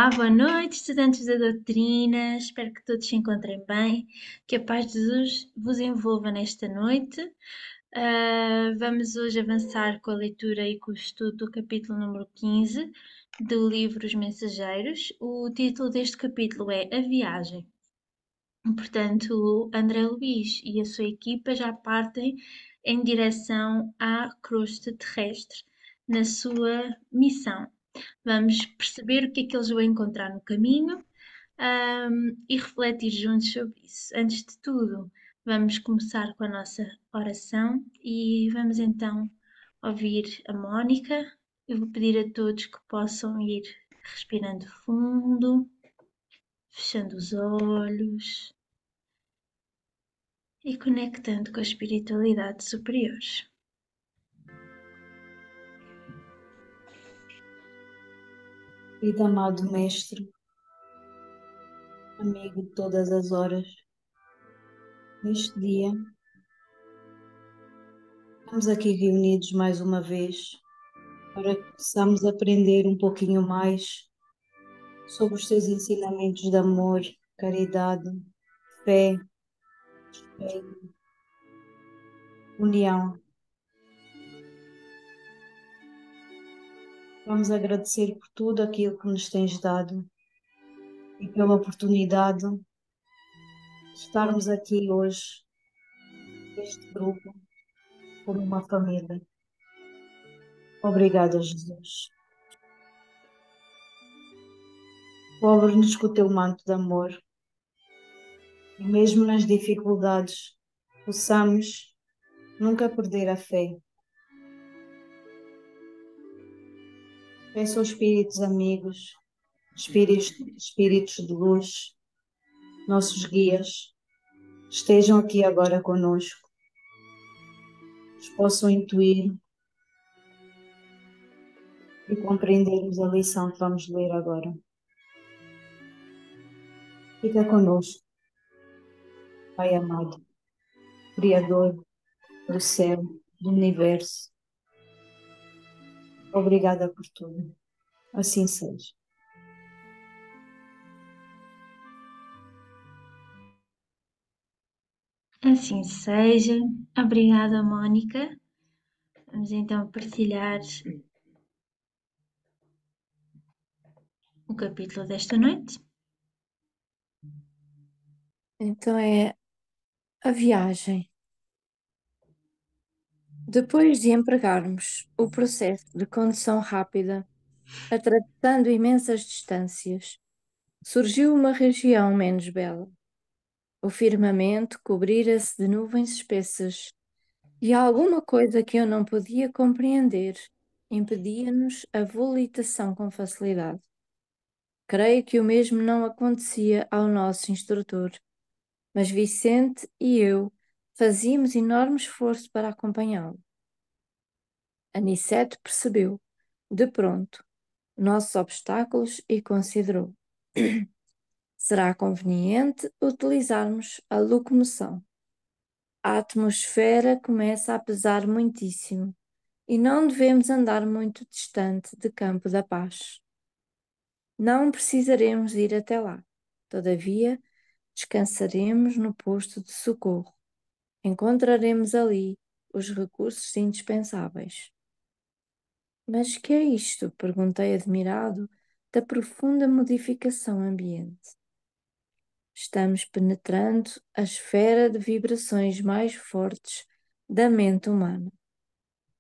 Olá, boa noite, estudantes da doutrina. Espero que todos se encontrem bem, que a paz de Jesus vos envolva nesta noite. Vamos hoje avançar com a leitura e com o estudo do capítulo número 15 do livro Os Mensageiros. O título deste capítulo é A Viagem. Portanto, André Luís e a sua equipa já partem em direção à crosta terrestre na sua missão. Vamos perceber o que é que eles vão encontrar no caminho, e refletir juntos sobre isso. Antes de tudo, vamos começar com a nossa oração e vamos então ouvir a Mónica. Eu vou pedir a todos que possam ir respirando fundo, fechando os olhos e conectando com a espiritualidade superior. Querido amado Mestre, amigo de todas as horas, neste dia estamos aqui reunidos mais uma vez para que possamos aprender um pouquinho mais sobre os teus ensinamentos de amor, caridade, fé, respeito, união. Vamos agradecer por tudo aquilo que nos tens dado e pela oportunidade de estarmos aqui hoje, este grupo, como uma família. Obrigada, Jesus. Cobre-nos com o teu manto de amor e mesmo nas dificuldades possamos nunca perder a fé. Peço aos espíritos amigos, espíritos de luz, nossos guias, estejam aqui agora conosco, nos possam intuir e compreendermos a lição que vamos ler agora. Fica conosco, Pai amado, Criador do céu, do universo. Obrigada por tudo. Assim seja. Assim seja. Obrigada, Mónica. Vamos então partilhar o capítulo desta noite. Então é a viagem. Depois de empregarmos o processo de condução rápida, atravessando imensas distâncias, surgiu uma região menos bela. O firmamento cobrira-se de nuvens espessas e alguma coisa que eu não podia compreender impedia-nos a volitação com facilidade. Creio que o mesmo não acontecia ao nosso instrutor, mas Vicente e eu fazíamos enorme esforço para acompanhá-lo. Aniceto percebeu, de pronto, nossos obstáculos e considerou: será conveniente utilizarmos a locomoção. A atmosfera começa a pesar muitíssimo e não devemos andar muito distante de Campo da Paz. Não precisaremos ir até lá. Todavia, descansaremos no posto de socorro. Encontraremos ali os recursos indispensáveis. Mas que é isto? Perguntei admirado da profunda modificação ambiente. Estamos penetrando a esfera de vibrações mais fortes da mente humana.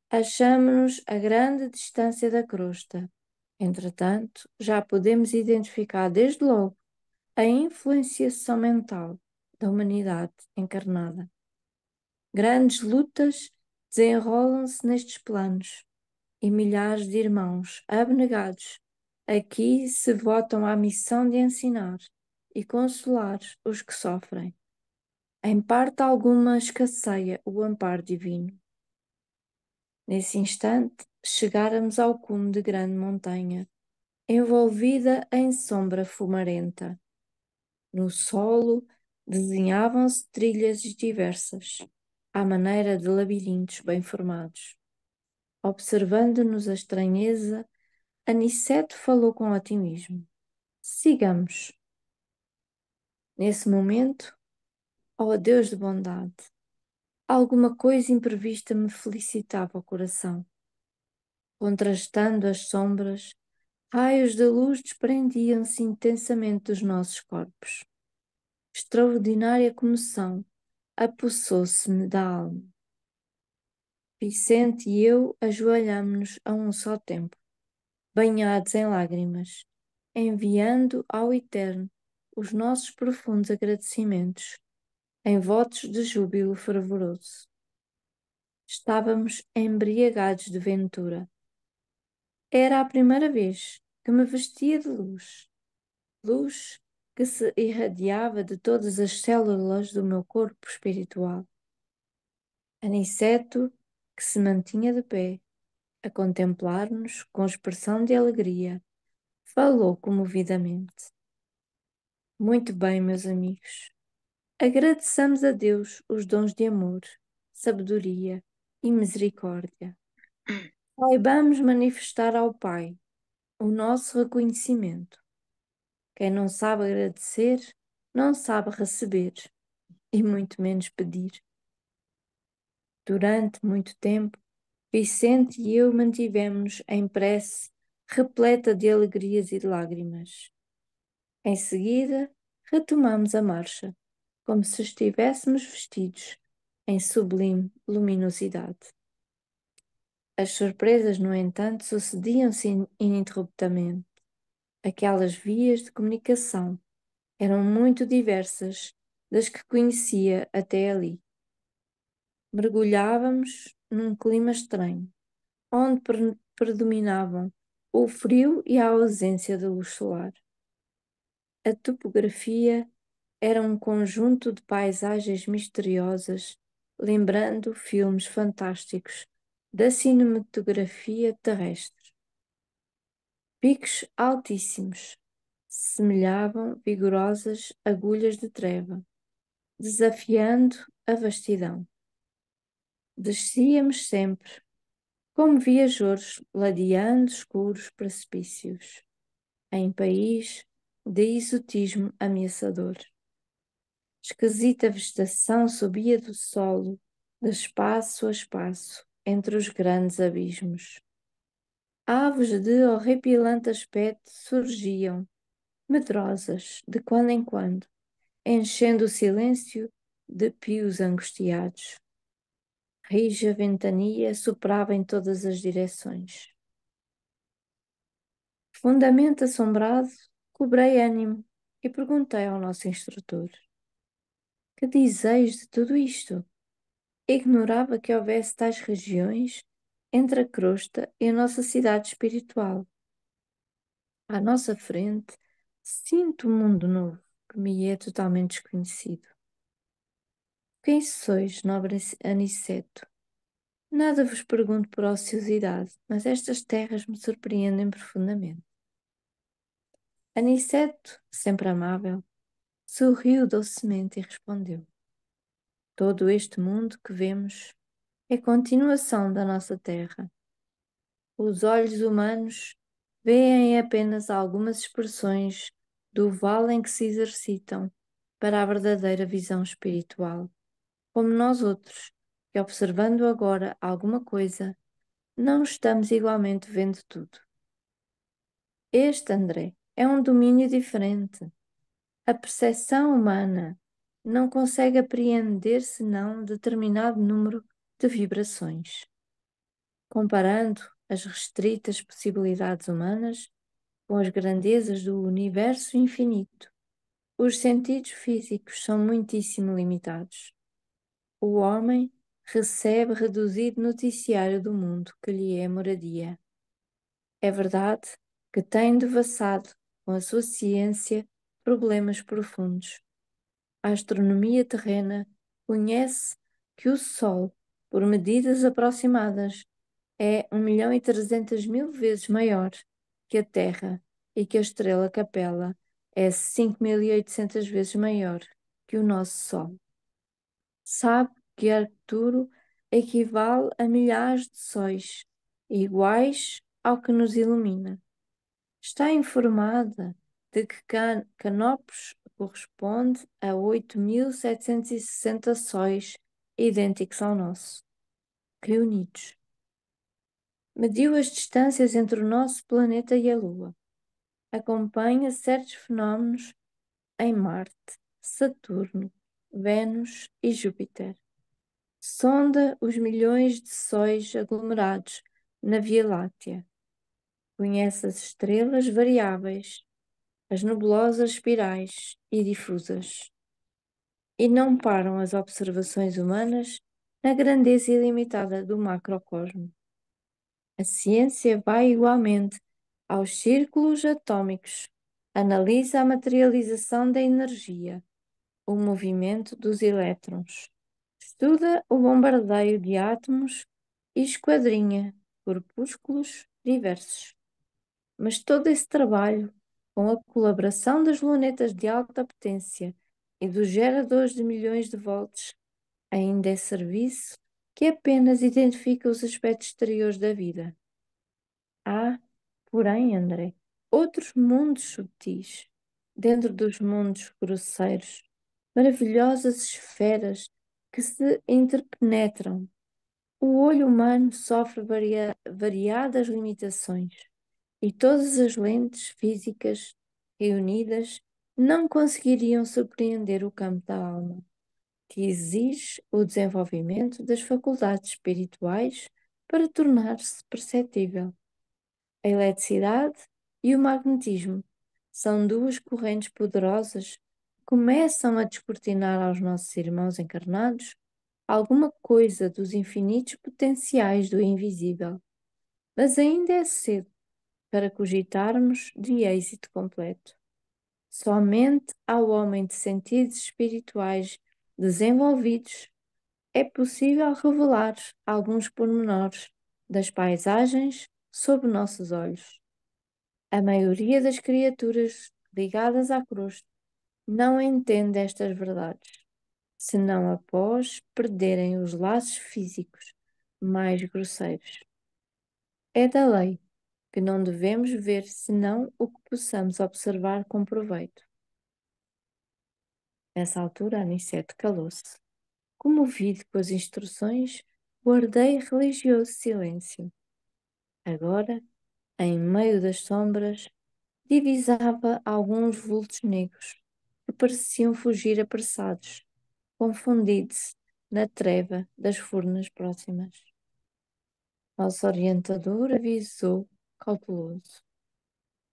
Achamos-nos a grande distância da crosta. Entretanto, já podemos identificar desde logo a influenciação mental da humanidade encarnada. Grandes lutas desenrolam-se nestes planos e milhares de irmãos abnegados aqui se votam à missão de ensinar e consolar os que sofrem. Em parte alguma escasseia o amparo divino. Nesse instante, chegáramos ao cume de grande montanha, envolvida em sombra fumarenta. No solo desenhavam-se trilhas diversas, à maneira de labirintos bem formados. Observando-nos a estranheza, Aniceto falou com otimismo. Sigamos. Nesse momento, ó Deus de bondade, alguma coisa imprevista me felicitava o coração. Contrastando as sombras, raios de luz desprendiam-se intensamente dos nossos corpos. Extraordinária comoção apossou-se-me da alma. Vicente e eu ajoelhámo-nos a um só tempo, banhados em lágrimas, enviando ao Eterno os nossos profundos agradecimentos, em votos de júbilo fervoroso. Estávamos embriagados de ventura. Era a primeira vez que me vestia de luz, luz que se irradiava de todas as células do meu corpo espiritual. Aniceto, que se mantinha de pé, a contemplar-nos com expressão de alegria, falou comovidamente. Muito bem, meus amigos. Agradeçamos a Deus os dons de amor, sabedoria e misericórdia. Saibamos manifestar ao Pai o nosso reconhecimento. Quem não sabe agradecer, não sabe receber, e muito menos pedir. Durante muito tempo, Vicente e eu mantivemos-nos em prece repleta de alegrias e de lágrimas. Em seguida, retomamos a marcha, como se estivéssemos vestidos em sublime luminosidade. As surpresas, no entanto, sucediam-se ininterruptamente. Aquelas vias de comunicação eram muito diversas das que conhecia até ali. Mergulhávamos num clima estranho, onde predominavam o frio e a ausência de luz solar. A topografia era um conjunto de paisagens misteriosas, lembrando filmes fantásticos da cinematografia terrestre. Picos altíssimos semelhavam vigorosas agulhas de treva, desafiando a vastidão. Descíamos sempre, como viajores ladeando escuros precipícios, em país de exotismo ameaçador. Esquisita vegetação subia do solo, de espaço a espaço, entre os grandes abismos. Aves de horripilante aspecto surgiam, medrosas, de quando em quando, enchendo o silêncio de pios angustiados. Rija ventania soprava em todas as direções. Profundamente assombrado, cobrei ânimo e perguntei ao nosso instrutor: que dizeis de tudo isto? Ignorava que houvesse tais regiões entre a crosta e a nossa cidade espiritual. À nossa frente, sinto um mundo novo que me é totalmente desconhecido. Quem sois, nobre Aniceto? Nada vos pergunto por ociosidade, mas estas terras me surpreendem profundamente. Aniceto, sempre amável, sorriu docemente e respondeu: todo este mundo que vemos é continuação da nossa terra. Os olhos humanos veem apenas algumas expressões do vale em que se exercitam para a verdadeira visão espiritual, como nós outros, que observando agora alguma coisa, não estamos igualmente vendo tudo. Este, André, é um domínio diferente. A percepção humana não consegue apreender senão determinado número de vibrações. Comparando as restritas possibilidades humanas com as grandezas do universo infinito, os sentidos físicos são muitíssimo limitados. O homem recebe reduzido noticiário do mundo que lhe é moradia. É verdade que tem devassado com a sua ciência problemas profundos. A astronomia terrena conhece que o Sol, por medidas aproximadas, é 1.300.000 vezes maior que a Terra e que a estrela Capela é 5.800 vezes maior que o nosso Sol. Sabe que Arcturo equivale a milhares de sóis, iguais ao que nos ilumina. Está informada de que Canopus corresponde a 8.760 sóis idênticos ao nosso, reunidos. Mediu as distâncias entre o nosso planeta e a Lua. Acompanha certos fenómenos em Marte, Saturno, Vênus e Júpiter. Sonda os milhões de sóis aglomerados na Via Láctea. Conhece as estrelas variáveis, as nebulosas espirais e difusas. E não param as observações humanas na grandeza ilimitada do macrocosmo. A ciência vai igualmente aos círculos atômicos, analisa a materialização da energia, o movimento dos elétrons, estuda o bombardeio de átomos e esquadrinha corpúsculos diversos. Mas todo esse trabalho, com a colaboração das lunetas de alta potência e dos geradores de milhões de volts, ainda é serviço que apenas identifica os aspectos exteriores da vida. Há, porém, André, outros mundos subtis, dentro dos mundos grosseiros, maravilhosas esferas que se interpenetram. O olho humano sofre variadas limitações e todas as lentes físicas reunidas não conseguiriam surpreender o campo da alma, que exige o desenvolvimento das faculdades espirituais para tornar-se perceptível. A eletricidade e o magnetismo são duas correntes poderosas que começam a descortinar aos nossos irmãos encarnados alguma coisa dos infinitos potenciais do invisível. Mas ainda é cedo para cogitarmos de êxito completo. Somente ao homem de sentidos espirituais desenvolvidos é possível revelar alguns pormenores das paisagens sob nossos olhos. A maioria das criaturas ligadas à cruz não entende estas verdades, senão após perderem os laços físicos mais grosseiros. É da lei que não devemos ver senão o que possamos observar com proveito. Nessa altura, Aniceto calou-se. Comovido com as instruções, guardei religioso silêncio. Agora, em meio das sombras, divisava alguns vultos negros que pareciam fugir apressados, confundindo-se na treva das furnas próximas. Nosso orientador avisou, cauteloso.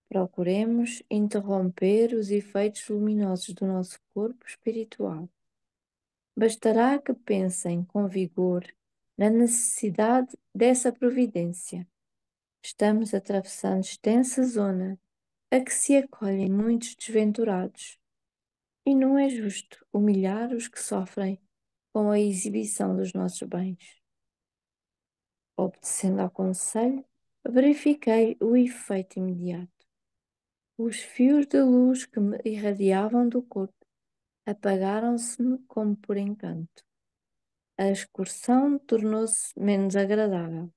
Procuremos interromper os efeitos luminosos do nosso corpo espiritual. Bastará que pensem com vigor na necessidade dessa providência. Estamos atravessando extensa zona a que se acolhem muitos desventurados, e não é justo humilhar os que sofrem com a exibição dos nossos bens. Obedecendo ao conselho, verifiquei o efeito imediato. Os fios de luz que me irradiavam do corpo apagaram-se-me como por encanto. A excursão tornou-se menos agradável.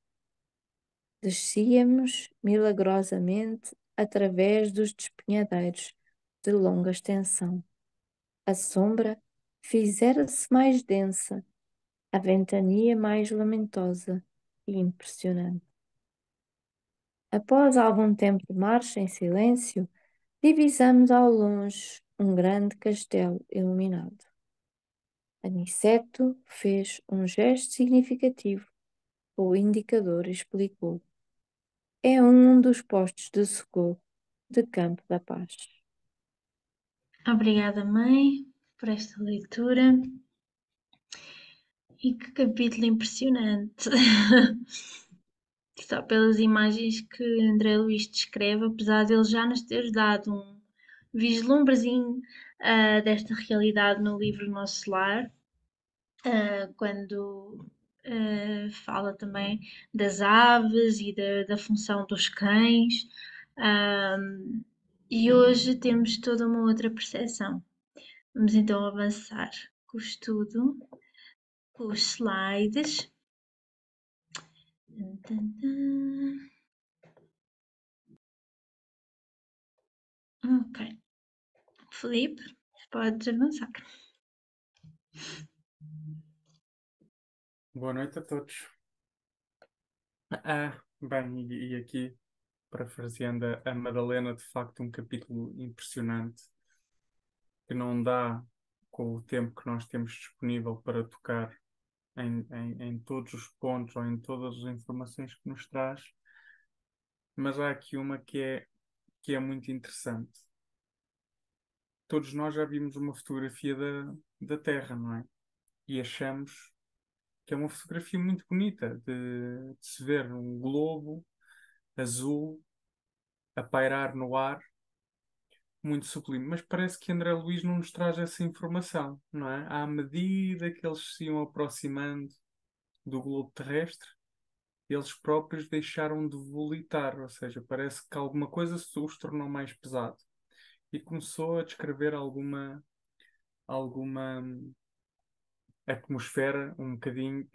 Descíamos milagrosamente através dos despenhadeiros de longa extensão. A sombra fizera-se mais densa, a ventania mais lamentosa e impressionante. Após algum tempo de marcha em silêncio, divisamos ao longe um grande castelo iluminado. Aniceto fez um gesto significativo. O indicador explicou. É um dos postos de socorro de Campo da Paz. Obrigada, mãe, por esta leitura. E que capítulo impressionante! Só pelas imagens que André Luís descreve, apesar de ele já nos ter dado um vislumbrezinho desta realidade no livro Nosso Lar, quando fala também das aves e da função dos cães. E hoje temos toda uma outra percepção. Vamos então avançar com o estudo, com os slides. Tum, tum, tum. Ok. Felipe, podes avançar. Boa noite a todos. Bem, e aqui, parafraseando a Madalena, de facto, um capítulo impressionante que não dá com o tempo que nós temos disponível para tocar em todos os pontos ou em todas as informações que nos traz, mas há aqui uma que é muito interessante. Todos nós já vimos uma fotografia da Terra, não é? E achamos que é uma fotografia muito bonita de se ver um globo azul a pairar no ar, muito sublime. Mas parece que André Luís não nos traz essa informação, não é? À medida que eles se iam aproximando do globo terrestre, eles próprios deixaram de volitar, ou seja, parece que alguma coisa os tornou mais pesado. E começou a descrever alguma atmosfera, um bocadinho,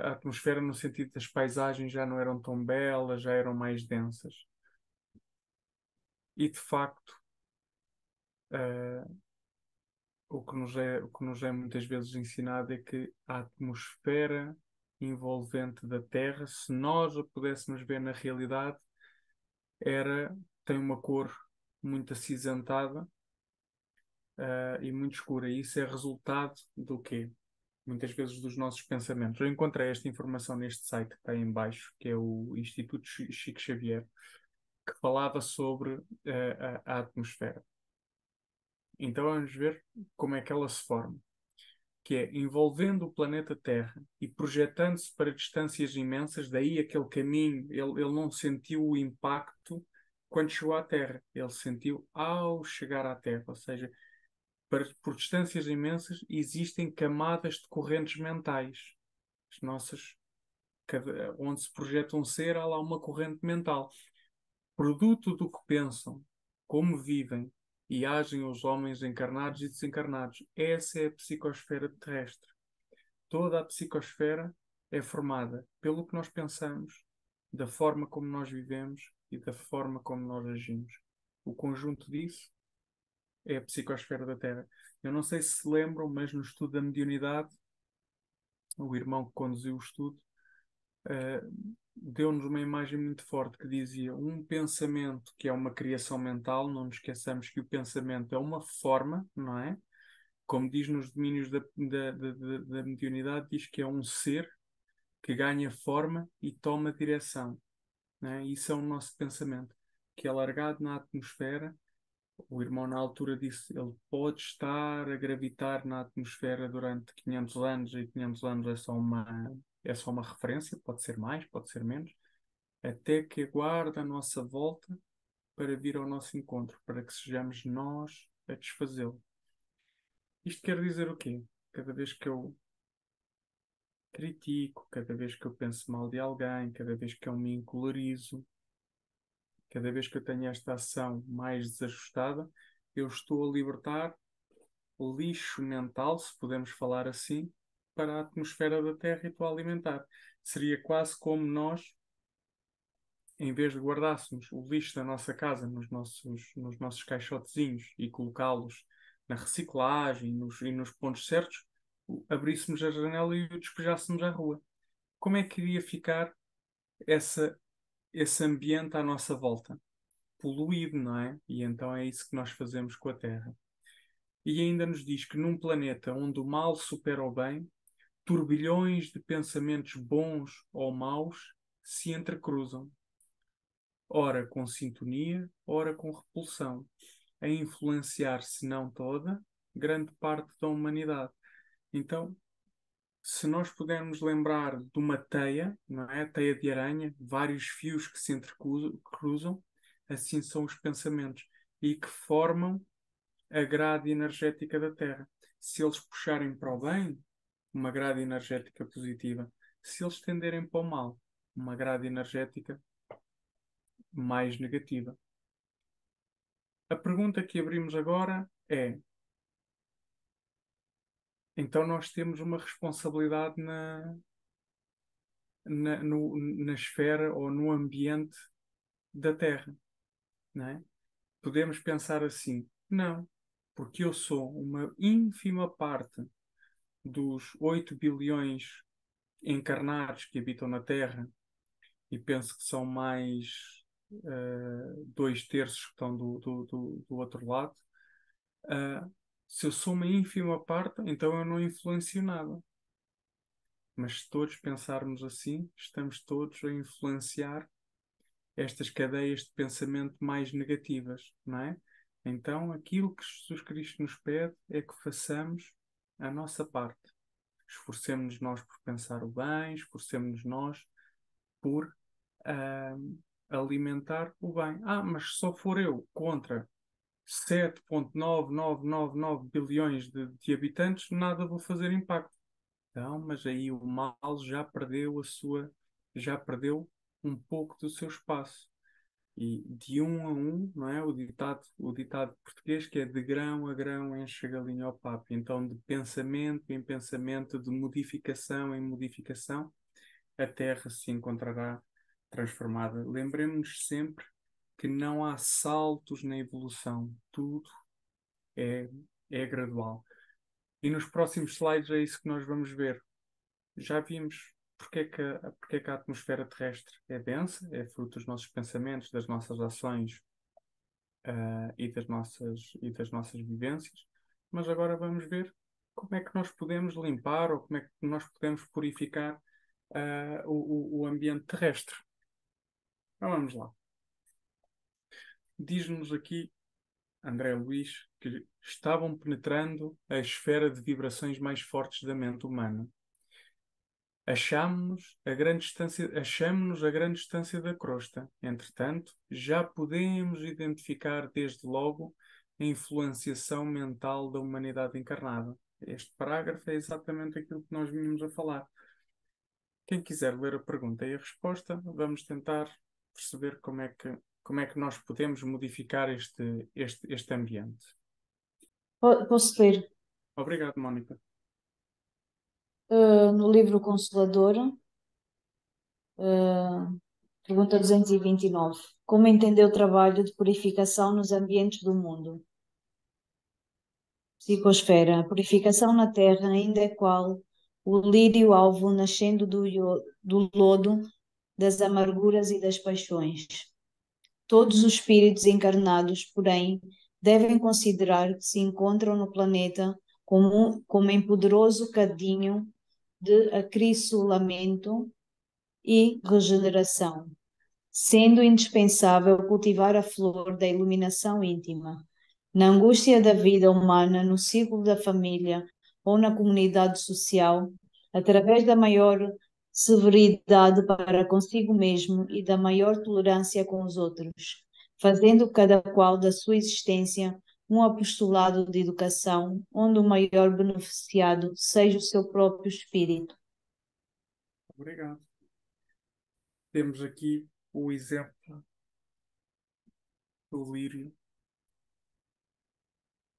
a atmosfera no sentido das paisagens já não eram tão belas, já eram mais densas. E de facto, uh, o que nos é muitas vezes ensinado é que a atmosfera envolvente da Terra, se nós a pudéssemos ver na realidade, tem uma cor muito acinzentada, e muito escura. E isso é resultado do quê? Muitas vezes dos nossos pensamentos. Eu encontrei esta informação neste site que está aí em baixo, que é o Instituto Chico Xavier, que falava sobre a atmosfera. Então vamos ver como é que ela se forma, que é envolvendo o planeta Terra e projetando-se para distâncias imensas, daí aquele caminho, ele não sentiu o impacto quando chegou à Terra, ele sentiu ao chegar à Terra, ou seja, por distâncias imensas existem camadas de correntes mentais, as nossas, onde se projeta um ser, há lá uma corrente mental, produto do que pensam, como vivem e agem os homens encarnados e desencarnados. Essa é a psicosfera terrestre. Toda a psicosfera é formada pelo que nós pensamos, da forma como nós vivemos e da forma como nós agimos. O conjunto disso é a psicosfera da Terra. Eu não sei se se lembram, mas no estudo da mediunidade, o irmão que conduziu o estudo, deu-nos uma imagem muito forte que dizia um pensamento que é uma criação mental, não nos esqueçamos que o pensamento é uma forma, não é? Como diz nos domínios da mediunidade, diz que é um ser que ganha forma e toma direção, não é? Isso é o nosso pensamento, que é largado na atmosfera. O irmão na altura disse, ele pode estar a gravitar na atmosfera durante 500 anos, e 500 anos é só uma referência, pode ser mais, pode ser menos, até que aguarda a nossa volta para vir ao nosso encontro, para que sejamos nós a desfazê-lo. Isto quer dizer o quê? Cada vez que eu critico, cada vez que eu penso mal de alguém, cada vez que eu me encolerizo, cada vez que eu tenho esta ação mais desajustada, eu estou a libertar o lixo mental, se podemos falar assim, para a atmosfera da Terra e estou a alimentar. Seria quase como nós, em vez de guardássemos o lixo da nossa casa nos nossos caixotezinhos e colocá-los na reciclagem e nos pontos certos, abríssemos a janela e o despejássemos à rua. Como é que iria ficar essa, esse ambiente à nossa volta? Poluído, não é? E então é isso que nós fazemos com a Terra. E ainda nos diz que num planeta onde o mal supera o bem, turbilhões de pensamentos bons ou maus se entrecruzam, ora com sintonia, ora com repulsão, a influenciar, se não toda, grande parte da humanidade. Então, se nós pudermos lembrar de uma teia, não é? Teia de aranha, vários fios que se entrecruzam, assim são os pensamentos e que formam a grade energética da Terra. Se eles puxarem para o bem, uma grade energética positiva. Se eles tenderem para o mal, uma grade energética mais negativa. A pergunta que abrimos agora é: então nós temos uma responsabilidade na esfera ou no ambiente da Terra, não é? podemos pensar assim: não, porque eu sou uma ínfima parte dos 8 bilhões encarnados que habitam na Terra, e penso que são mais 2/3 que estão do outro lado. Ah, se eu sou uma ínfima parte, então eu não influencio nada. Mas se todos pensarmos assim, estamos todos a influenciar estas cadeias de pensamento mais negativas, não é? Então, aquilo que Jesus Cristo nos pede é que façamos a nossa parte. Esforcemos-nos nós por pensar o bem, esforcemos-nos nós por ah, alimentar o bem. Mas se só for eu contra 7,9999 bilhões de habitantes, nada vou fazer impacto. Então, mas aí o mal já perdeu um pouco do seu espaço. E de um a um, não é? O ditado português que é de grão a grão enche a galinha ao papo. Então, de pensamento em pensamento, de modificação em modificação, a Terra se encontrará transformada. Lembremos-nos sempre que não há saltos na evolução. Tudo é, é gradual. E nos próximos slides é isso que nós vamos ver. Já vimos porque é que a atmosfera terrestre é densa, é fruto dos nossos pensamentos, das nossas ações, e das nossas vivências, mas agora vamos ver como é que nós podemos limpar ou como é que nós podemos purificar o ambiente terrestre. Então vamos lá. Diz-nos aqui André Luiz que estavam penetrando a esfera de vibrações mais fortes da mente humana. Achamo-nos a grande distância da crosta. Entretanto, já podemos identificar desde logo a influenciação mental da humanidade encarnada. Este parágrafo é exatamente aquilo que nós vínhamos a falar. Quem quiser ler a pergunta e a resposta, vamos tentar perceber como é que nós podemos modificar este ambiente. Posso ler Obrigado, Mónica. no livro Consolador, pergunta 229. Como entender o trabalho de purificação nos ambientes do mundo? Psicosfera. A purificação na Terra ainda é qual o lírio-alvo nascendo do lodo das amarguras e das paixões. Todos os espíritos encarnados, porém, devem considerar que se encontram no planeta como em poderoso cadinho de acrisolamento e regeneração, sendo indispensável cultivar a flor da iluminação íntima. Na angústia da vida humana, no círculo da família ou na comunidade social, através da maior severidade para consigo mesmo e da maior tolerância com os outros, fazendo cada qual da sua existência um apostolado de educação, onde o maior beneficiado seja o seu próprio espírito. Obrigado. Temos aqui o exemplo do lírio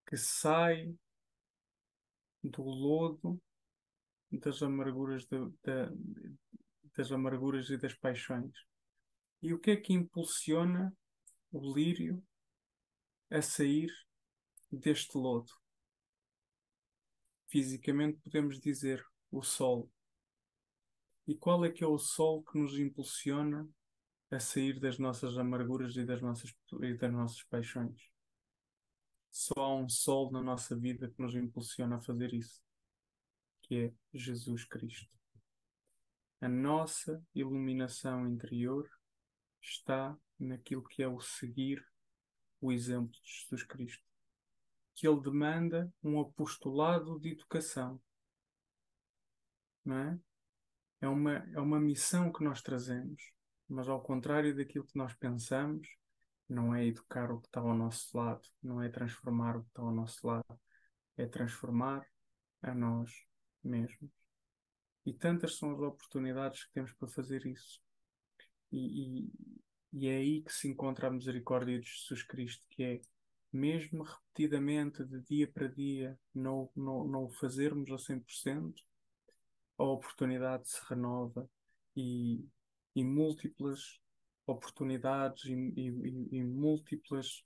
que sai do lodo das amarguras, das amarguras e das paixões. E o que é que impulsiona o lírio a sair deste lodo? Fisicamente podemos dizer o sol. E qual é que é o sol que nos impulsiona a sair das nossas amarguras e das nossas paixões? Só há um sol na nossa vida que nos impulsiona a fazer isso, que é Jesus Cristo. A nossa iluminação interior está naquilo que é o seguir o exemplo de Jesus Cristo, que ele demanda um apostolado de educação, não é? É uma missão que nós trazemos, mas ao contrário daquilo que nós pensamos, não é educar o que está ao nosso lado, não é transformar o que está ao nosso lado, é transformar a nós mesmos. E tantas são as oportunidades que temos para fazer isso. E, e é aí que se encontra a misericórdia de Jesus Cristo, que é, mesmo repetidamente, de dia para dia, não o fazermos a 100%, a oportunidade se renova e múltiplas oportunidades e múltiplas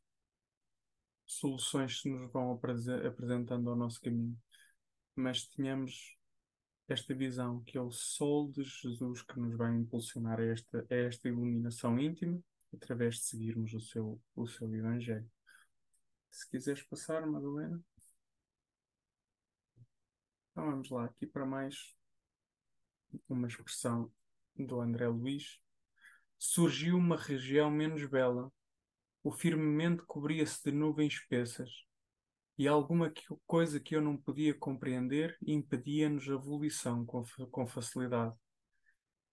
soluções se nos vão apresentando ao nosso caminho, mas tenhamos esta visão que é o sol de Jesus que nos vai impulsionar a esta iluminação íntima através de seguirmos o seu Evangelho. Se quiseres passar, Madalena. Então vamos lá, aqui para mais uma expressão do André Luiz. Surgiu uma região menos bela. O firmamento cobria-se de nuvens espessas, e alguma coisa que eu não podia compreender impedia-nos a volição com facilidade.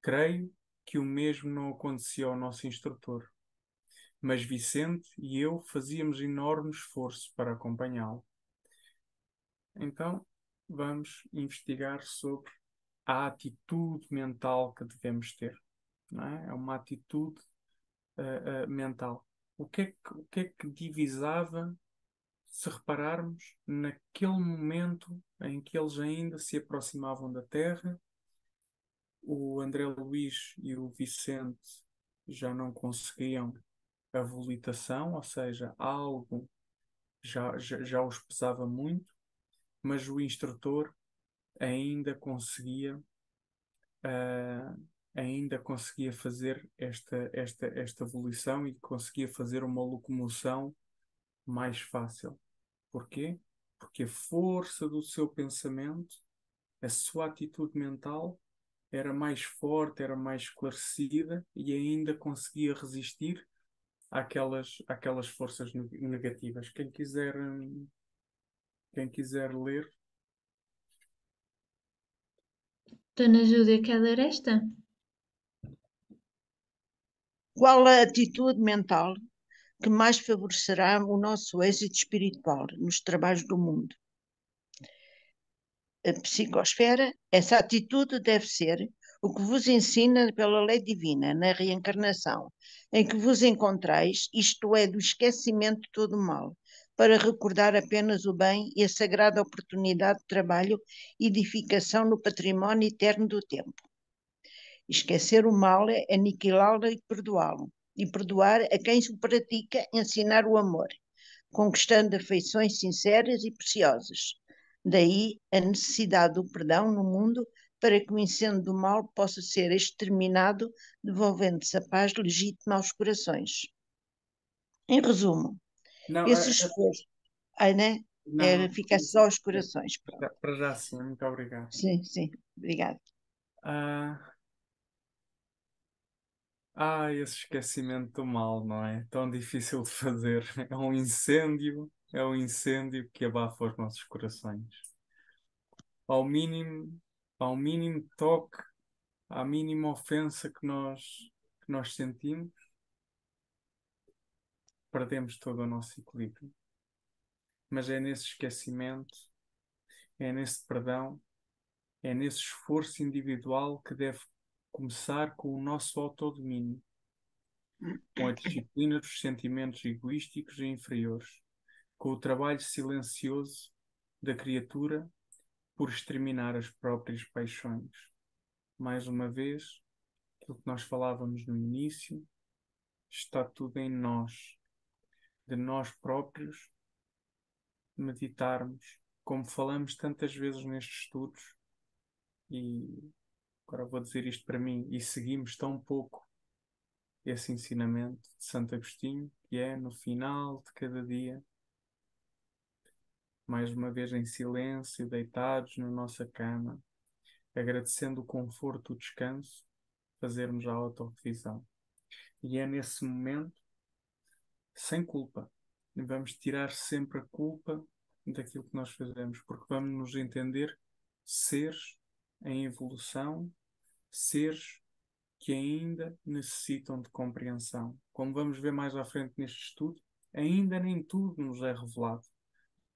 Creio que o mesmo não acontecia ao nosso instrutor, mas Vicente e eu fazíamos enorme esforço para acompanhá-lo. Então, vamos investigar sobre a atitude mental que devemos ter. Não é? É uma atitude mental. O que é que divisava, se repararmos, naquele momento em que eles ainda se aproximavam da Terra? O André Luís e o Vicente já não conseguiam a volitação, ou seja, algo já os pesava muito, mas o instrutor ainda conseguia, ah, ainda conseguia fazer esta volição e conseguia fazer uma locomoção mais fácil. Porquê? Porque a força do seu pensamento, a sua atitude mental, era mais forte, era mais esclarecida e ainda conseguia resistir àquelas forças negativas. Quem quiser ler, Dona Júlia, quer ler esta? Qual a atitude mental que mais favorecerá o nosso êxito espiritual nos trabalhos do mundo? A psicosfera, essa atitude deve ser o que vos ensina pela lei divina, na reencarnação, em que vos encontrais, isto é, do esquecimento de todo o mal, para recordar apenas o bem e a sagrada oportunidade de trabalho e edificação no património eterno do tempo. Esquecer o mal é aniquilá-lo e perdoá-lo. E perdoar a quem o pratica, ensinar o amor, conquistando afeições sinceras e preciosas. Daí a necessidade do perdão no mundo para que o incêndio do mal possa ser exterminado, devolvendo-se a paz legítima aos corações. Em resumo, não, esse esforço, né? não, Fica só aos corações. Pronto. para já sim, muito obrigado. Sim, sim, obrigada. Ah, esse esquecimento do mal, não é? Tão difícil de fazer. É um incêndio que abafa os nossos corações. Ao mínimo, ao mínimo toque, à mínima ofensa que nós sentimos, perdemos todo o nosso equilíbrio. Mas é nesse esquecimento, é nesse perdão, é nesse esforço individual que deve começar com o nosso autodomínio, com a disciplina dos sentimentos egoísticos e inferiores, com o trabalho silencioso da criatura por exterminar as próprias paixões. Mais uma vez, aquilo que nós falávamos no início, está tudo em nós, de nós próprios meditarmos, como falamos tantas vezes nestes estudos, e agora vou dizer isto para mim, e seguimos tão pouco esse ensinamento de Santo Agostinho, que é no final de cada dia, mais uma vez em silêncio, deitados na nossa cama, agradecendo o conforto, o descanso, fazermos a autorrevisão. E é nesse momento, sem culpa, vamos tirar sempre a culpa daquilo que nós fazemos, porque vamos nos entender seres em evolução, seres que ainda necessitam de compreensão. Como vamos ver mais à frente neste estudo, ainda nem tudo nos é revelado.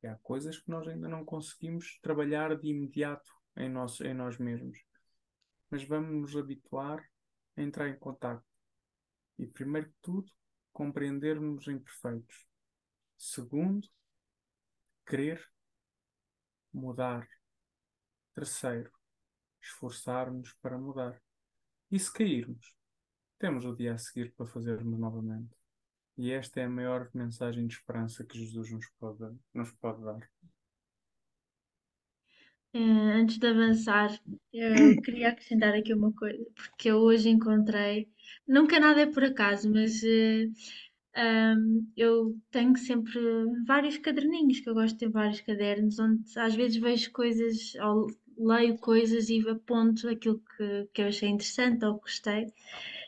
E há coisas que nós ainda não conseguimos trabalhar de imediato em nós mesmos. Mas vamos nos habituar a entrar em contato. E, primeiro de tudo, compreendermos imperfeitos. Segundo, querer mudar. Terceiro, esforçar-nos para mudar. E se cairmos, temos o dia a seguir para fazermos novamente. E esta é a maior mensagem de esperança que Jesus nos pode dar. Antes de avançar, eu queria acrescentar aqui uma coisa, porque eu hoje encontrei, nunca nada é por acaso, mas eu tenho sempre vários caderninhos, que eu gosto de ter vários cadernos, onde às vezes vejo coisas, ou leio coisas e aponto aquilo que eu achei interessante ou gostei.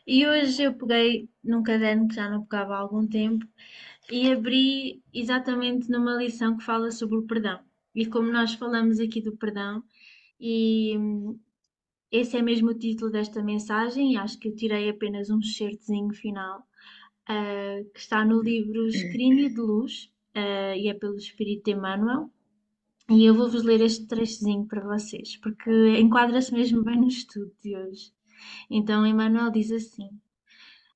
E hoje eu peguei num caderno que já não pegava há algum tempo e abri exatamente numa lição que fala sobre o perdão. E como nós falamos aqui do perdão, e esse é mesmo o título desta mensagem, e acho que eu tirei apenas um excertozinho final, que está no livro Escrínio de Luz, e é pelo Espírito de Emmanuel. E eu vou-vos ler este trechozinho para vocês, porque enquadra-se mesmo bem no estudo de hoje. Então, Emmanuel diz assim: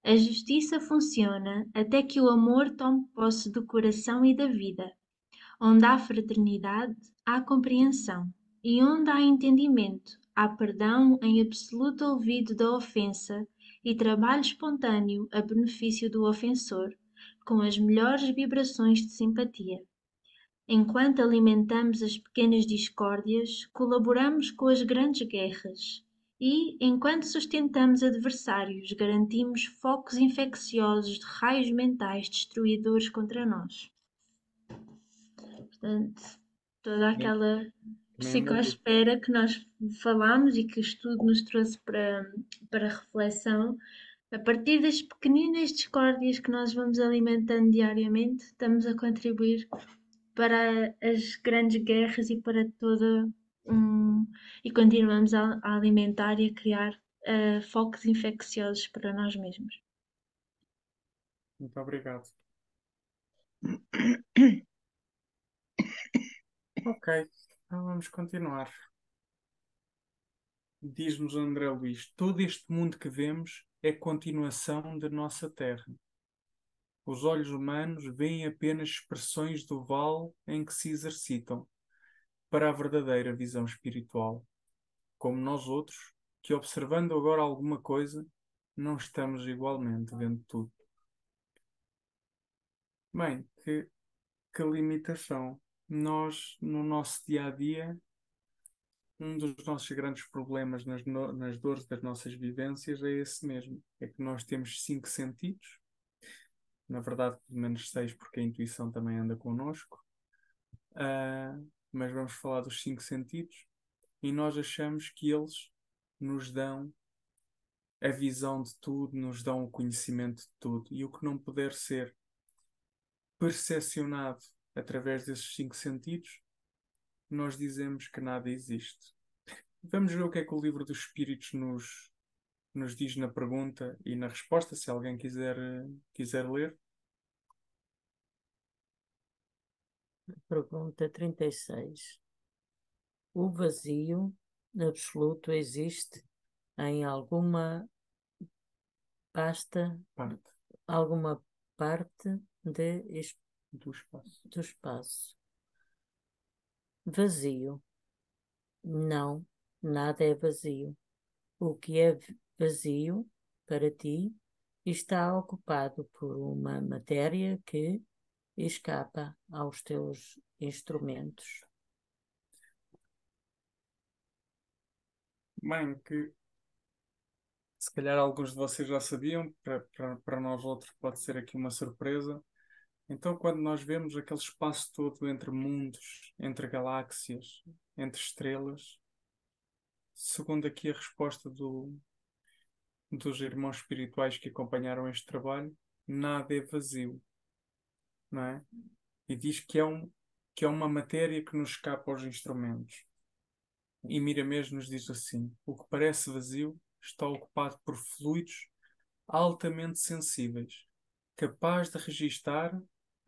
a justiça funciona até que o amor tome posse do coração e da vida. Onde há fraternidade, há compreensão, e onde há entendimento, há perdão em absoluto olvido da ofensa e trabalho espontâneo a benefício do ofensor, com as melhores vibrações de simpatia. Enquanto alimentamos as pequenas discórdias, colaboramos com as grandes guerras. E, enquanto sustentamos adversários, garantimos focos infecciosos de raios mentais destruidores contra nós. Portanto, toda aquela Também é muito. psicoespera que nós falámos e que o estudo nos trouxe para reflexão, a partir das pequeninas discórdias que nós vamos alimentando diariamente, estamos a contribuir para as grandes guerras e para toda e continuamos a alimentar e a criar focos infecciosos para nós mesmos. Muito obrigado. Ok, então vamos continuar. Diz-nos André Luís: todo este mundo que vemos é continuação da nossa terra. Os olhos humanos veem apenas expressões do vale em que se exercitam, para a verdadeira visão espiritual, como nós outros, que observando agora alguma coisa, não estamos igualmente vendo tudo. Bem, que limitação. Nós, no nosso dia a dia, um dos nossos grandes problemas nas dores das nossas vivências é esse mesmo. É que nós temos 5 sentidos, na verdade, pelo menos 6, porque a intuição também anda connosco. Mas vamos falar dos 5 sentidos e nós achamos que eles nos dão a visão de tudo, nos dão o conhecimento de tudo. E o que não puder ser percepcionado através desses 5 sentidos, nós dizemos que nada existe. Vamos ver o que é que o Livro dos Espíritos nos diz na pergunta e na resposta, se alguém quiser ler. Pergunta 36. O vazio absoluto existe em alguma Parte alguma parte do espaço. do espaço. Vazio. Não, nada é vazio. O que é vazio para ti está ocupado por uma matéria que escapa aos teus instrumentos. Bem, que se calhar alguns de vocês já sabiam, para nós outros pode ser aqui uma surpresa. Então, quando nós vemos aquele espaço todo entre mundos, entre galáxias, entre estrelas, segundo aqui a resposta dos irmãos espirituais que acompanharam este trabalho, nada é vazio, não é? E diz que é uma matéria que nos escapa aos instrumentos. E Miramês nos diz assim: o que parece vazio está ocupado por fluidos altamente sensíveis, capaz de registar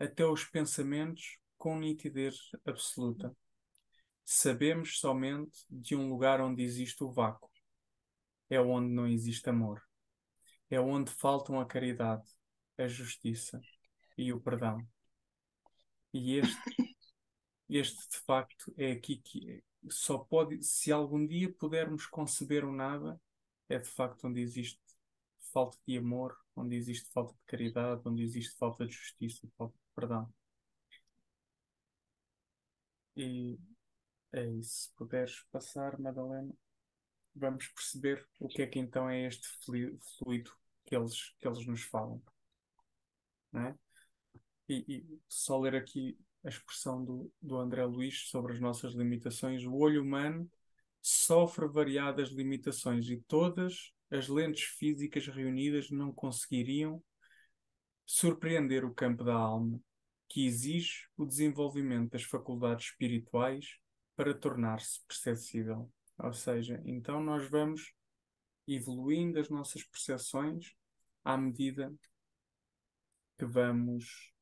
até os pensamentos com nitidez absoluta. Sabemos somente de um lugar onde existe o vácuo. É onde não existe amor. É onde faltam a caridade, a justiça e o perdão. E este de facto é aqui que só pode, se algum dia pudermos conceber o nada, é de facto onde existe falta de amor, onde existe falta de caridade, onde existe falta de justiça, falta de perdão. E é isso. Se puderes passar, Madalena, vamos perceber o que é que então é este fluido que eles nos falam, não é? E só ler aqui a expressão do André Luís sobre as nossas limitações. O olho humano sofre variadas limitações e todas as lentes físicas reunidas não conseguiriam surpreender o campo da alma, que exige o desenvolvimento das faculdades espirituais para tornar-se perceptível. Ou seja, então nós vamos evoluindo as nossas percepções à medida que vamos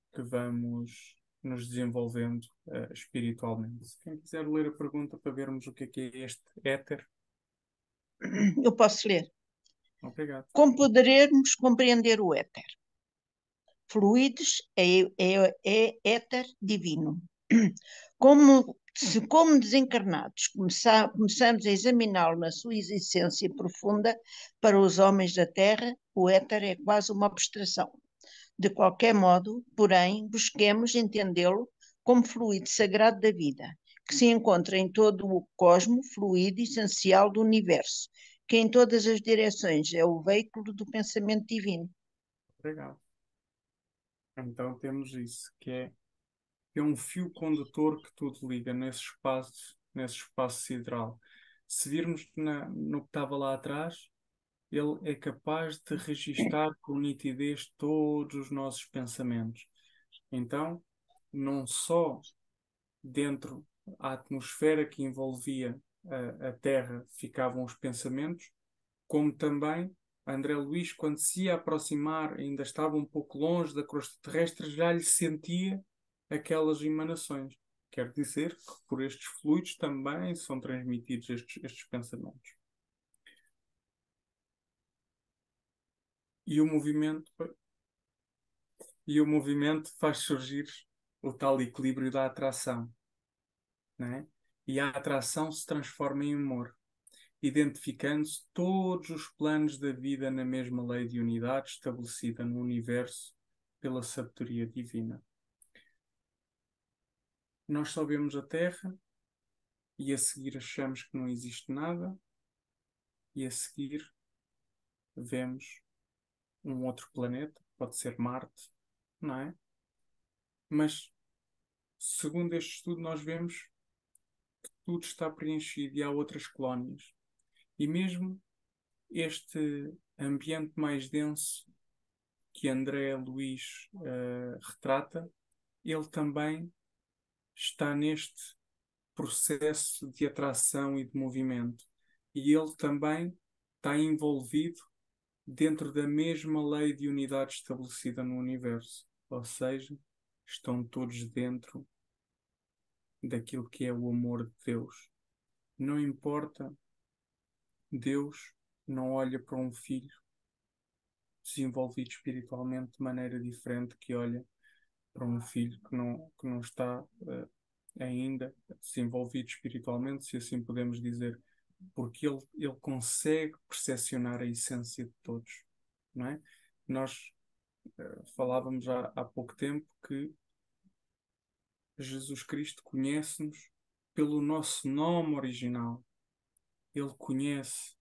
nos desenvolvendo espiritualmente. Se quem quiser ler a pergunta para vermos o que é este éter, Eu posso ler. obrigado. Como poderemos compreender o éter? Fluidos é éter divino. Como desencarnados começamos a examiná-lo na sua essência profunda, para os homens da Terra, o éter é quase uma abstração. De qualquer modo, porém, busquemos entendê-lo como fluido sagrado da vida, que se encontra em todo o cosmo, fluido essencial do universo, que em todas as direções é o veículo do pensamento divino. Obrigado. Então temos isso, que é um fio condutor que tudo liga nesse espaço sideral. Se virmos no que estava lá atrás, ele é capaz de registar com nitidez todos os nossos pensamentos. Então, não só dentro da atmosfera que envolvia a Terra ficavam os pensamentos, como também André Luís, quando se ia aproximar, ainda estava um pouco longe da crosta terrestre, já lhe sentia aquelas emanações. Quer dizer que por estes fluidos também são transmitidos estes pensamentos. E o movimento, e o movimento faz surgir o tal equilíbrio da atração, não é? E a atração se transforma em amor, identificando-se todos os planos da vida na mesma lei de unidade estabelecida no universo pela sabedoria divina. Nós só vemos a Terra e a seguir achamos que não existe nada e a seguir vemos um outro planeta, pode ser Marte, não é? Mas, segundo este estudo, nós vemos que tudo está preenchido e há outras colónias. E mesmo este ambiente mais denso que André Luís retrata, ele também está neste processo de atração e de movimento. E ele também está envolvido dentro da mesma lei de unidade estabelecida no universo. Ou seja, estão todos dentro daquilo que é o amor de Deus. Não importa, Deus não olha para um filho desenvolvido espiritualmente de maneira diferente que olha para um filho que não está ainda desenvolvido espiritualmente, se assim podemos dizer, porque ele consegue percepcionar a essência de todos, não é? Nós falávamos há pouco tempo que Jesus Cristo conhece-nos pelo nosso nome original. Ele conhece,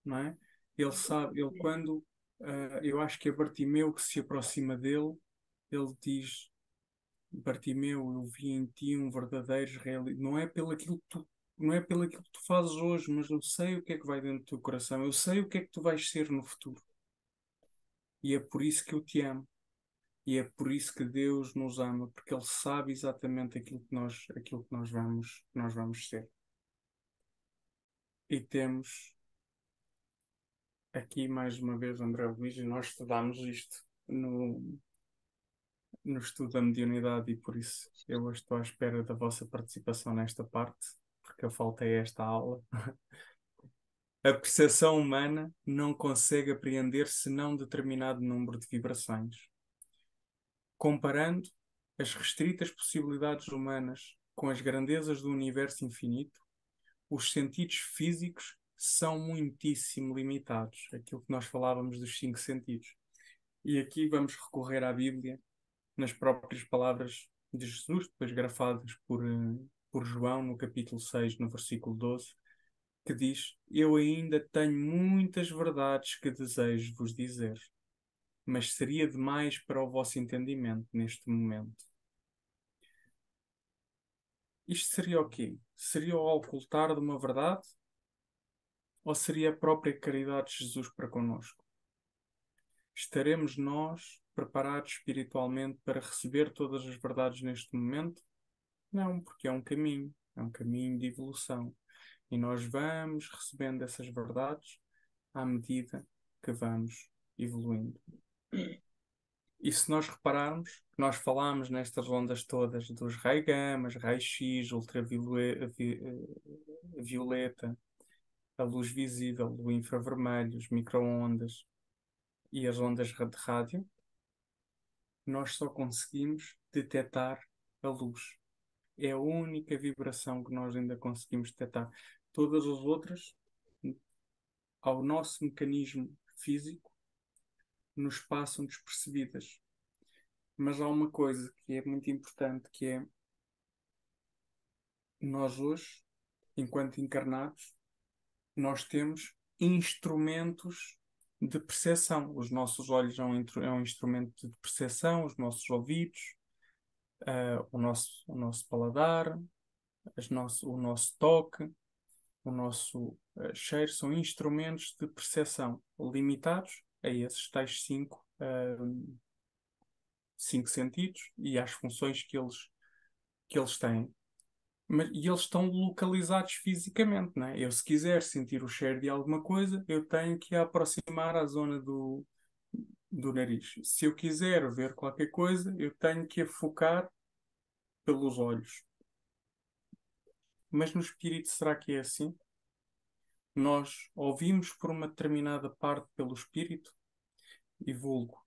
não é? Ele sabe, ele quando eu acho que é Bartimeu que se aproxima dele, ele diz: Bartimeu, eu vi em ti um verdadeiro israelita. Não é pelo aquilo que tu fazes hoje, mas eu sei o que é que vai dentro do teu coração. Eu sei o que é que tu vais ser no futuro. E é por isso que eu te amo. E é por isso que Deus nos ama, porque Ele sabe exatamente aquilo que nós vamos ser. E temos aqui mais uma vez André Luís, e nós estudámos isto no estudo da mediunidade, e por isso eu hoje estou à espera da vossa participação nesta parte, porque eu faltei esta aula. A percepção humana não consegue apreender senão determinado número de vibrações. Comparando as restritas possibilidades humanas com as grandezas do universo infinito, os sentidos físicos são muitíssimo limitados. Aquilo que nós falávamos dos 5 sentidos. E aqui vamos recorrer à Bíblia, nas próprias palavras de Jesus, depois grafadas por João, no capítulo 6, no versículo 12, que diz: Eu ainda tenho muitas verdades que desejo vos dizer, mas seria demais para o vosso entendimento neste momento. Isto seria o quê? Seria o ocultar de uma verdade? Ou seria a própria caridade de Jesus para connosco? Estaremos nós preparados espiritualmente para receber todas as verdades neste momento? Não, porque é um caminho de evolução. E nós vamos recebendo essas verdades à medida que vamos evoluindo. E se nós repararmos, que nós falámos nestas ondas todas dos raio-gamas, raio-x, ultravioleta, a luz visível, o infravermelho, os micro-ondas e as ondas de rádio, nós só conseguimos detectar a luz. É a única vibração que nós ainda conseguimos detectar. Todas as outras, ao nosso mecanismo físico, nos passam despercebidas. Mas há uma coisa que é muito importante, que é nós hoje, enquanto encarnados, nós temos instrumentos de percepção. Os nossos olhos é um instrumento de percepção, os nossos ouvidos, o nosso paladar, o nosso toque, o nosso cheiro, são instrumentos de percepção limitados a esses tais cinco sentidos e às funções que eles têm. E eles estão localizados fisicamente, não é? Eu, se quiser sentir o cheiro de alguma coisa, eu tenho que aproximar a zona do nariz. Se eu quiser ver qualquer coisa, eu tenho que a focar pelos olhos. Mas no espírito, será que é assim? Nós ouvimos por uma determinada parte pelo espírito e vulgo.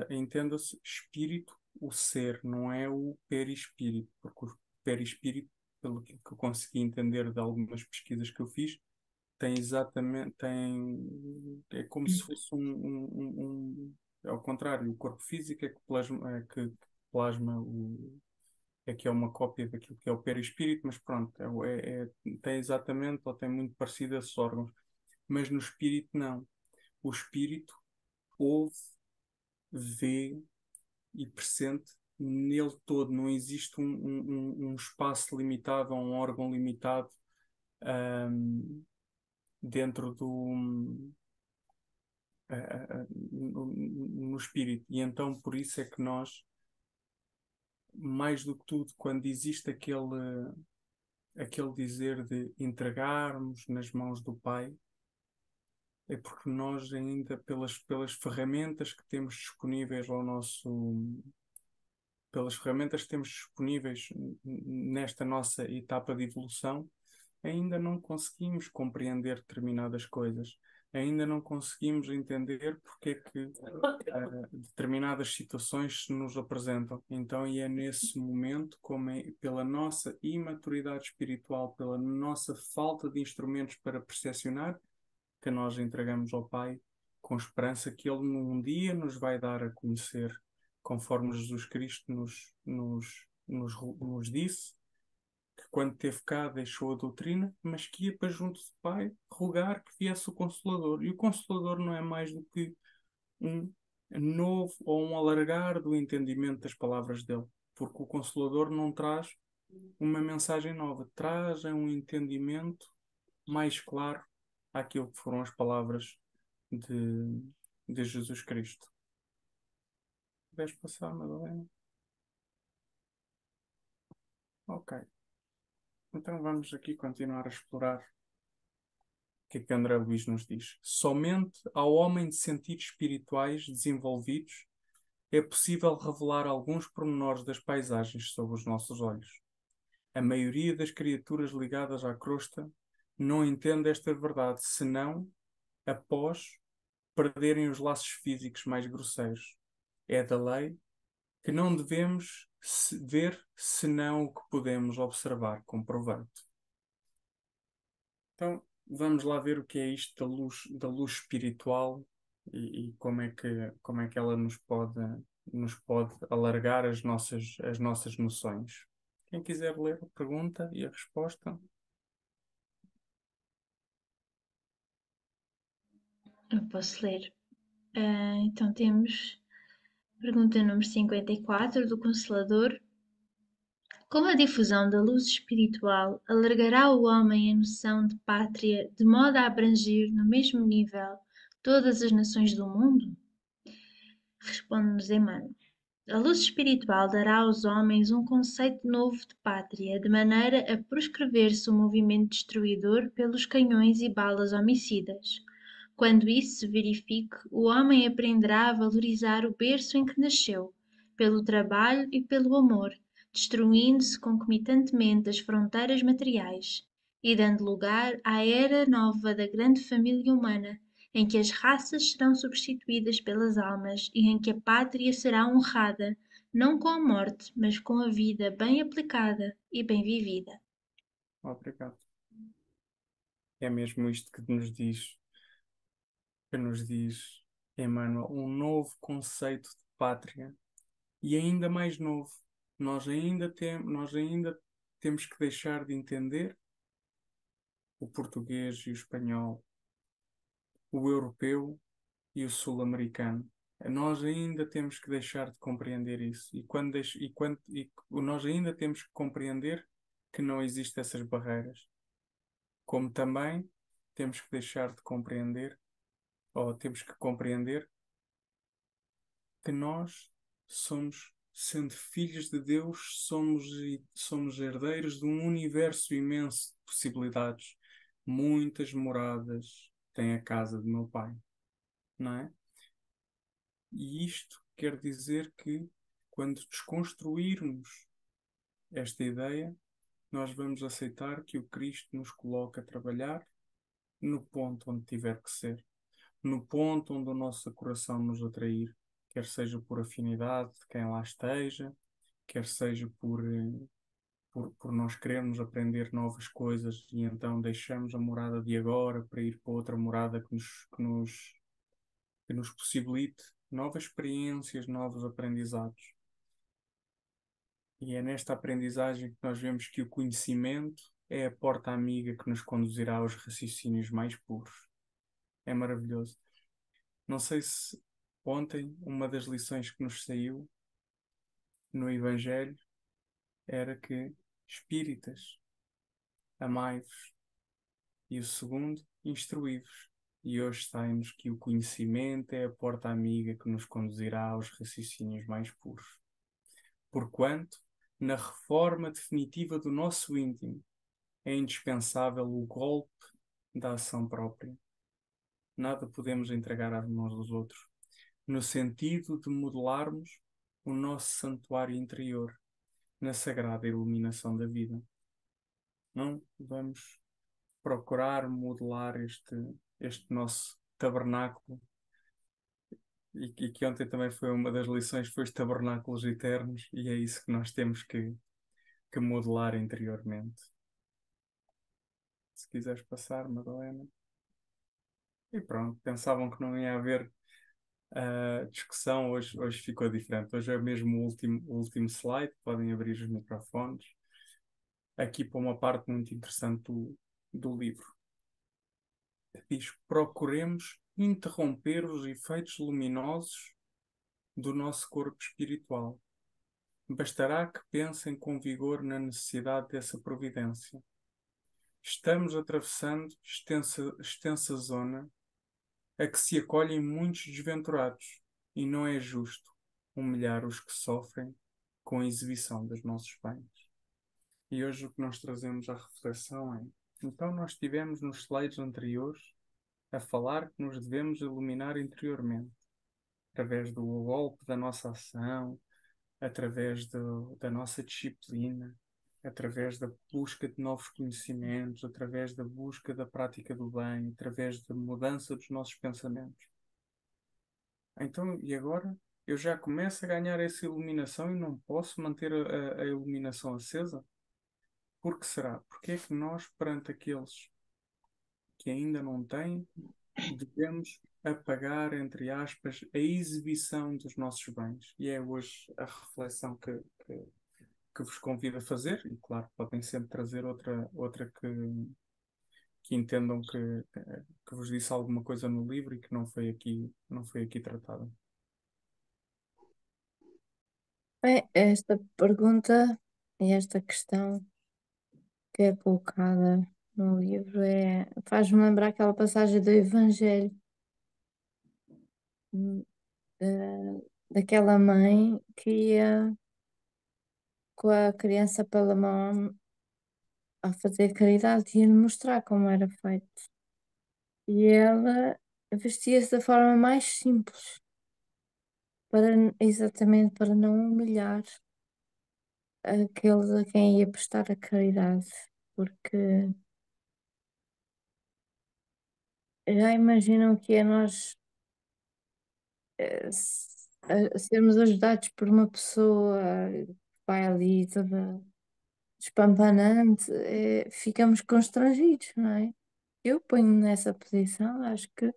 Entenda-se, espírito, o ser, não é o perispírito, porque o perispírito, pelo que eu consegui entender de algumas pesquisas que eu fiz, é como se fosse é ao contrário, o corpo físico é que plasma, é que é uma cópia daquilo que é o perispírito, mas pronto, tem exatamente, ou tem muito parecido a esses órgãos. Mas no espírito não. O espírito ouve, vê e pressente nele todo. Não existe um espaço limitado ou um órgão limitado dentro no espírito. E então por isso é que nós, mais do que tudo, quando existe aquele dizer de entregarmos nas mãos do Pai, é porque nós ainda, pelas ferramentas que temos disponíveis pelas ferramentas que temos disponíveis nesta nossa etapa de evolução, ainda não conseguimos compreender determinadas coisas. Ainda não conseguimos entender porque é que determinadas situações se nos apresentam. Então, e é nesse momento, pela nossa imaturidade espiritual, pela nossa falta de instrumentos para percepcionar, que nós entregamos ao Pai com esperança que Ele num dia nos vai dar a conhecer, conforme Jesus Cristo nos disse, que quando esteve cá deixou a doutrina, mas que ia para junto do Pai rogar que viesse o Consolador. E o Consolador não é mais do que um novo ou um alargar do entendimento das palavras dele. Porque o Consolador não traz uma mensagem nova, traz um entendimento mais claro àquilo que foram as palavras de Jesus Cristo. Podes passar, Madalena? Ok. Então vamos aqui continuar a explorar o que é que André Luís nos diz. Somente ao homem de sentidos espirituais desenvolvidos é possível revelar alguns pormenores das paisagens sob os nossos olhos. A maioria das criaturas ligadas à crosta não entende esta verdade, senão após perderem os laços físicos mais grosseiros. É da lei que não devemos ver senão o que podemos observar com proveito. Então, vamos lá ver o que é isto da luz espiritual e como é que ela nos pode alargar as nossas noções. Quem quiser ler a pergunta e a resposta. Eu posso ler. Então temos pergunta número 54 do Consolador. Como a difusão da luz espiritual alargará o homem a noção de pátria de modo a abranger no mesmo nível todas as nações do mundo? Responde-nos Emmanuel. A luz espiritual dará aos homens um conceito novo de pátria, de maneira a proscrever-se o movimento destruidor pelos canhões e balas homicidas. Quando isso se verifique, o homem aprenderá a valorizar o berço em que nasceu, pelo trabalho e pelo amor, destruindo-se concomitantemente as fronteiras materiais e dando lugar à era nova da grande família humana, em que as raças serão substituídas pelas almas e em que a pátria será honrada, não com a morte, mas com a vida bem aplicada e bem vivida. Obrigado. É mesmo isto que nos diz Emmanuel, um novo conceito de pátria e ainda mais novo. Nós ainda temos que deixar de entender o português e o espanhol, o europeu e o sul-americano. Nós ainda temos que deixar de compreender isso. Nós ainda temos que compreender que não existem essas barreiras. Como também temos que deixar de compreender, ou temos que compreender que nós somos, sendo filhos de Deus, somos herdeiros de um universo imenso de possibilidades. Muitas moradas tem a casa do meu pai, não é? E isto quer dizer que quando desconstruirmos esta ideia, nós vamos aceitar que o Cristo nos coloca a trabalhar no ponto onde tiver que ser, no ponto onde o nosso coração nos atrair, quer seja por afinidade de quem lá esteja, quer seja por nós querermos aprender novas coisas e então deixamos a morada de agora para ir para outra morada que nos possibilite novas experiências, novos aprendizados. E é nesta aprendizagem que nós vemos que o conhecimento é a porta amiga que nos conduzirá aos raciocínios mais puros. É maravilhoso. Não sei se ontem uma das lições que nos saiu no Evangelho era que espíritas, amai-vos, e o segundo, instruí-vos. E hoje sai-nos que o conhecimento é a porta amiga que nos conduzirá aos raciocínios mais puros. Porquanto, na reforma definitiva do nosso íntimo, é indispensável o golpe da ação própria. Nada podemos entregar às mãos dos outros, no sentido de modelarmos o nosso santuário interior na sagrada iluminação da vida. Não vamos procurar modelar este nosso tabernáculo e que ontem também foi uma das lições, foi os tabernáculos eternos e é isso que nós temos que modelar interiormente. Se quiseres passar, Madalena. E pronto, pensavam que não ia haver discussão, hoje ficou diferente. Hoje é mesmo o último slide, podem abrir os microfones. Aqui para uma parte muito interessante do livro. Diz: procuremos interromper os efeitos luminosos do nosso corpo espiritual. Bastará que pensem com vigor na necessidade dessa providência. Estamos atravessando extensa zona a que se acolhem muitos desventurados, e não é justo humilhar os que sofrem com a exibição dos nossos bens. E hoje o que nós trazemos à reflexão é: então nós estivemos nos slides anteriores a falar que nos devemos iluminar interiormente, através do golpe da nossa ação, através da nossa disciplina, através da busca de novos conhecimentos, através da busca da prática do bem, através da mudança dos nossos pensamentos. Então, e agora? Eu já começo a ganhar essa iluminação e não posso manter a iluminação acesa? Por que será? Porque é que nós, perante aqueles que ainda não têm, devemos apagar, entre aspas, a exibição dos nossos bens. E é hoje a reflexão que vos convido a fazer, e claro, podem sempre trazer outra que entendam que vos disse alguma coisa no livro e que não foi aqui tratada. Bem, esta pergunta e esta questão que é colocada no livro faz-me lembrar aquela passagem do Evangelho, hum, daquela mãe que ia com a criança pela mão a fazer caridade e ia-lhe mostrar como era feito. E ela vestia-se da forma mais simples, exatamente para não humilhar aqueles a quem ia prestar a caridade, porque já imaginam que é nós sermos ajudados por uma pessoa que vai ali toda espampanante, ficamos constrangidos, não é? Eu ponho-me nessa posição, acho que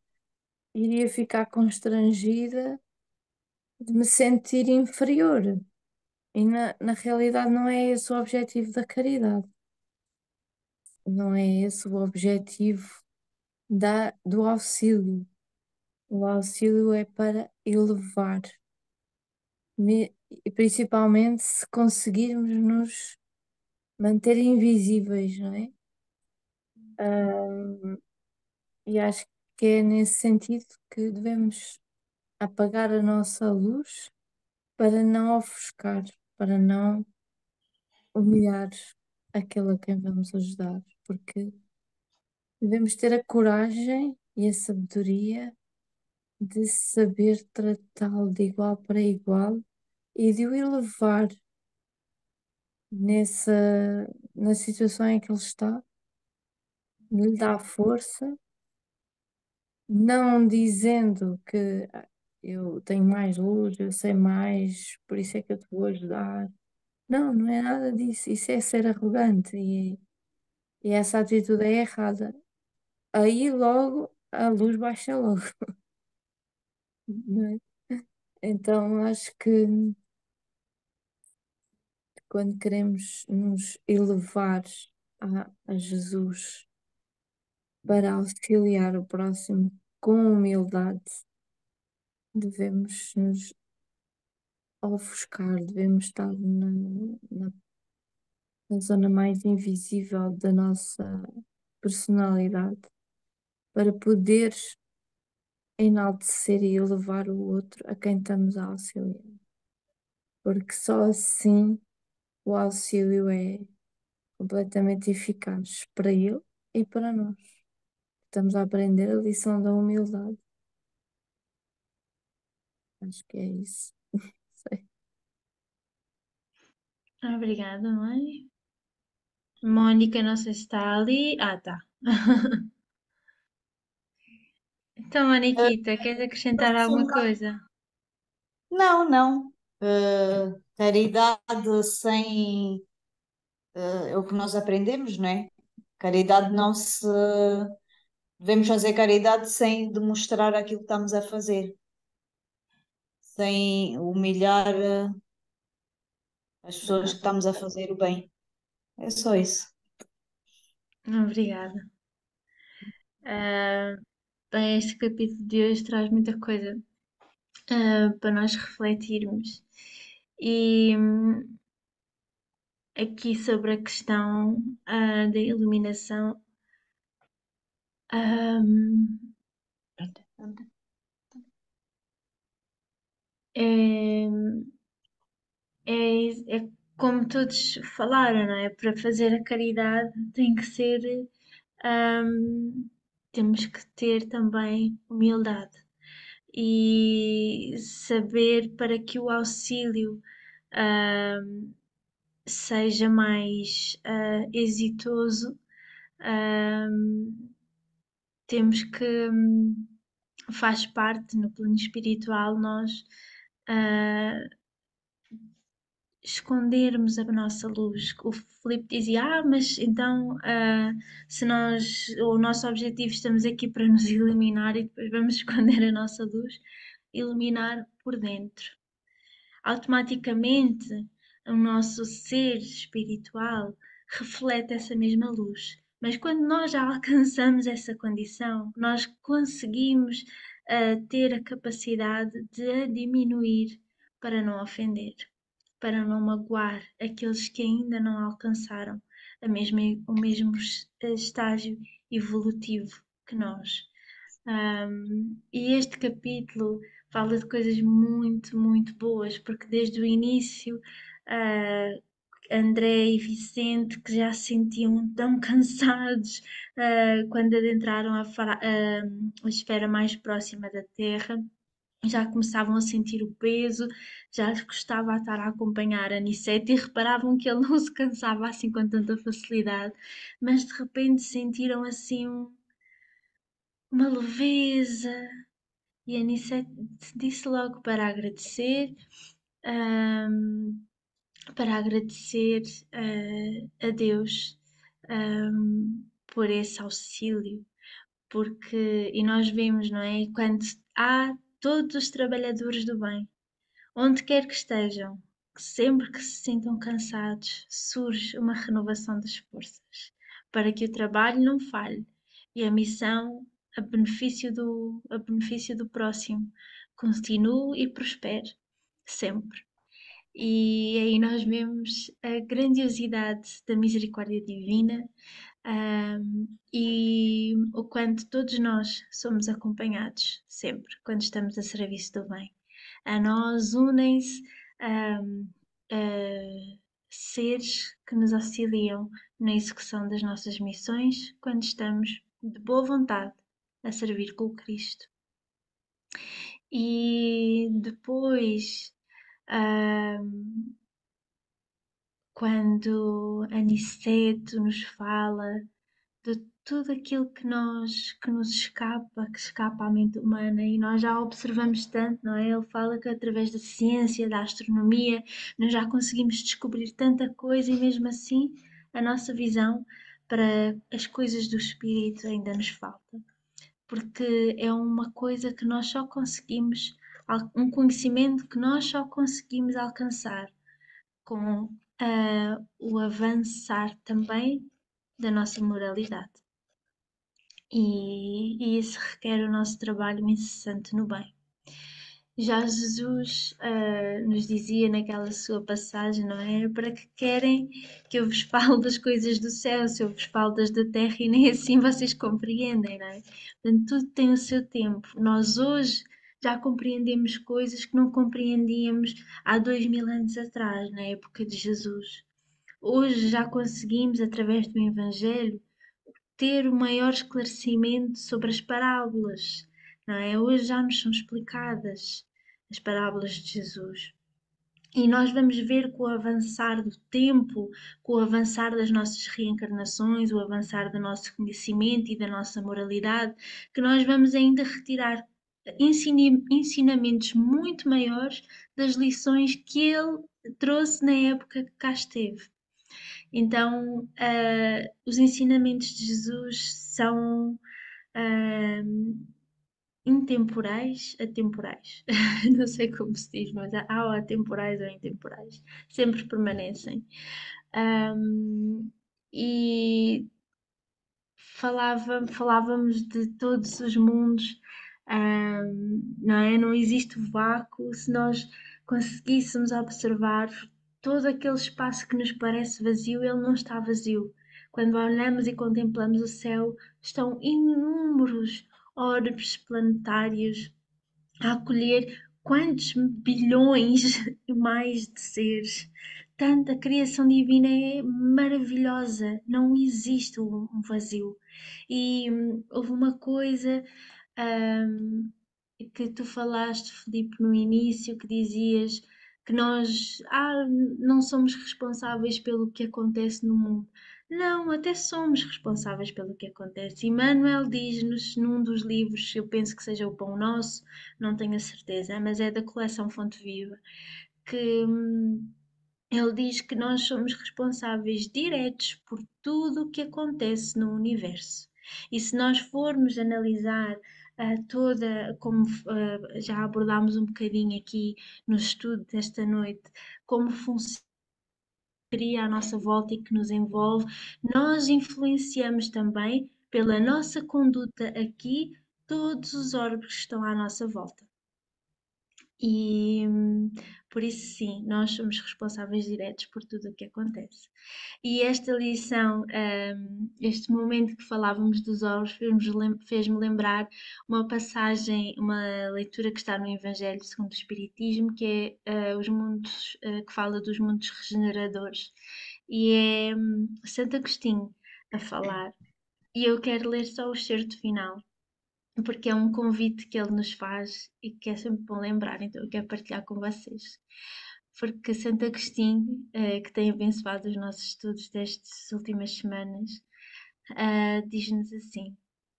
iria ficar constrangida de me sentir inferior. E na realidade não é esse o objetivo da caridade. Não é esse o objetivo do auxílio. O auxílio é para elevar, e principalmente se conseguirmos nos manter invisíveis, não é? Ahm, e acho que é nesse sentido que devemos apagar a nossa luz para não ofuscar, para não humilhar aquele a quem vamos ajudar, porque devemos ter a coragem e a sabedoria de saber tratá-lo de igual para igual e de o elevar na situação em que ele está, de lhe dar força, não dizendo que eu tenho mais luz, eu sei mais, por isso é que eu te vou ajudar. Não, não é nada disso. Isso é ser arrogante e essa atitude é errada. Aí logo a luz baixa logo, não é? Então acho que quando queremos nos elevar a Jesus para auxiliar o próximo com humildade, devemos nos ofuscar, devemos estar na zona mais invisível da nossa personalidade para poder enaltecer e elevar o outro a quem estamos a auxiliar. Porque só assim o auxílio é completamente eficaz para ele e para nós. Estamos a aprender a lição da humildade. Acho que é isso. Sei. Obrigada, mãe. Mónica, não sei se está ali. Ah, tá. Então, Moniquita, queres acrescentar alguma coisa? Não, não. Caridade sem. É o que nós aprendemos, não é? Caridade não se. Devemos fazer caridade sem demonstrar aquilo que estamos a fazer, sem humilhar as pessoas que estamos a fazer o bem. É só isso. Obrigada. Ah, bem, este capítulo de hoje traz muita coisa para nós refletirmos. E aqui sobre a questão da iluminação, ahm, é, é como todos falaram, não é? Para fazer a caridade tem que ser, temos que ter também humildade e saber para que o auxílio seja mais exitoso, temos que, faz parte no plano espiritual, nós ah, escondermos a nossa luz. O Filipe dizia, mas então se nós, o nosso objetivo estamos aqui para nos iluminar e depois vamos esconder a nossa luz, iluminar por dentro. Automaticamente o nosso ser espiritual reflete essa mesma luz. Mas quando nós já alcançamos essa condição, nós conseguimos ter a capacidade de a diminuir para não ofender, para não magoar aqueles que ainda não alcançaram o mesmo estágio evolutivo que nós. E este capítulo fala de coisas muito, muito boas, porque desde o início, André e Vicente, que já se sentiam tão cansados quando adentraram a esfera mais próxima da Terra, já começavam a sentir o peso, já lhes custava estar a acompanhar a Aniceto e reparavam que ele não se cansava assim com tanta facilidade, mas de repente sentiram assim uma leveza e a Aniceto disse logo ahm, para agradecer a Deus por esse auxílio, porque, e nós vemos, não é? Quando há todos os trabalhadores do bem, onde quer que estejam, que sempre que se sintam cansados, surge uma renovação das forças, para que o trabalho não falhe e a missão, a benefício do próximo, continue e prospere sempre. E aí nós vemos a grandiosidade da misericórdia divina, e o quanto todos nós somos acompanhados sempre quando estamos a serviço do bem. A nós unem-se um, seres que nos auxiliam na execução das nossas missões quando estamos de boa vontade a servir com o Cristo. E depois, quando Aniceto nos fala de tudo aquilo que nos escapa, que escapa à mente humana, e nós já observamos tanto, não é? Ele fala que através da ciência, da astronomia, nós já conseguimos descobrir tanta coisa e mesmo assim a nossa visão para as coisas do espírito ainda nos falta, porque é uma coisa que nós só conseguimos, um conhecimento que nós só conseguimos alcançar com o avançar também da nossa moralidade. E isso requer o nosso trabalho incessante no bem. Já Jesus nos dizia naquela sua passagem, não é? Para que querem que eu vos fale das coisas do céu, se eu vos falo das da terra e nem assim vocês compreendem, não é? Portanto, tudo tem o seu tempo. Nós hoje já compreendemos coisas que não compreendíamos há 2000 anos atrás, na época de Jesus. Hoje já conseguimos, através do Evangelho, ter o maior esclarecimento sobre as parábolas, não é? Hoje já nos são explicadas as parábolas de Jesus. E nós vamos ver com o avançar do tempo, com o avançar das nossas reencarnações, o avançar do nosso conhecimento e da nossa moralidade, que nós vamos ainda retirar ensinamentos muito maiores das lições que ele trouxe na época que cá esteve. Então, os ensinamentos de Jesus são intemporais, atemporais. Não sei como se diz, mas há atemporais ou intemporais. Sempre permanecem. E falávamos de todos os mundos, não é? Não existe vácuo. Se nós conseguíssemos observar todo aquele espaço que nos parece vazio, ele não está vazio. Quando olhamos e contemplamos o céu, estão inúmeros orbes planetários a acolher quantos bilhões e mais de seres. Tanta criação divina é maravilhosa, não existe um vazio. E houve uma coisa que tu falaste, Filipe, no início, que dizias que nós não somos responsáveis pelo que acontece no mundo. Não, até somos responsáveis pelo que acontece. Emmanuel diz-nos num dos livros, eu penso que seja o Pão Nosso, não tenho a certeza, mas é da coleção Fonte Viva, que Ele diz que nós somos responsáveis diretos por tudo o que acontece no universo. E se nós formos analisar toda, como já abordámos um bocadinho aqui no estudo desta noite, como funciona a nossa volta e que nos envolve, nós influenciamos também, pela nossa conduta aqui, todos os órgãos que estão à nossa volta. E por isso, sim, nós somos responsáveis diretos por tudo o que acontece. E esta lição, este momento que falávamos dos ovos, fez-me lembrar uma passagem, uma leitura que está no Evangelho segundo o Espiritismo, que é os mundos, que fala dos mundos regeneradores. E é Santo Agostinho a falar. E eu quero ler só o excerto final, porque é um convite que ele nos faz e que é sempre bom lembrar, então eu quero partilhar com vocês. Porque Santo Agostinho, que tem abençoado os nossos estudos destas últimas semanas, diz-nos assim: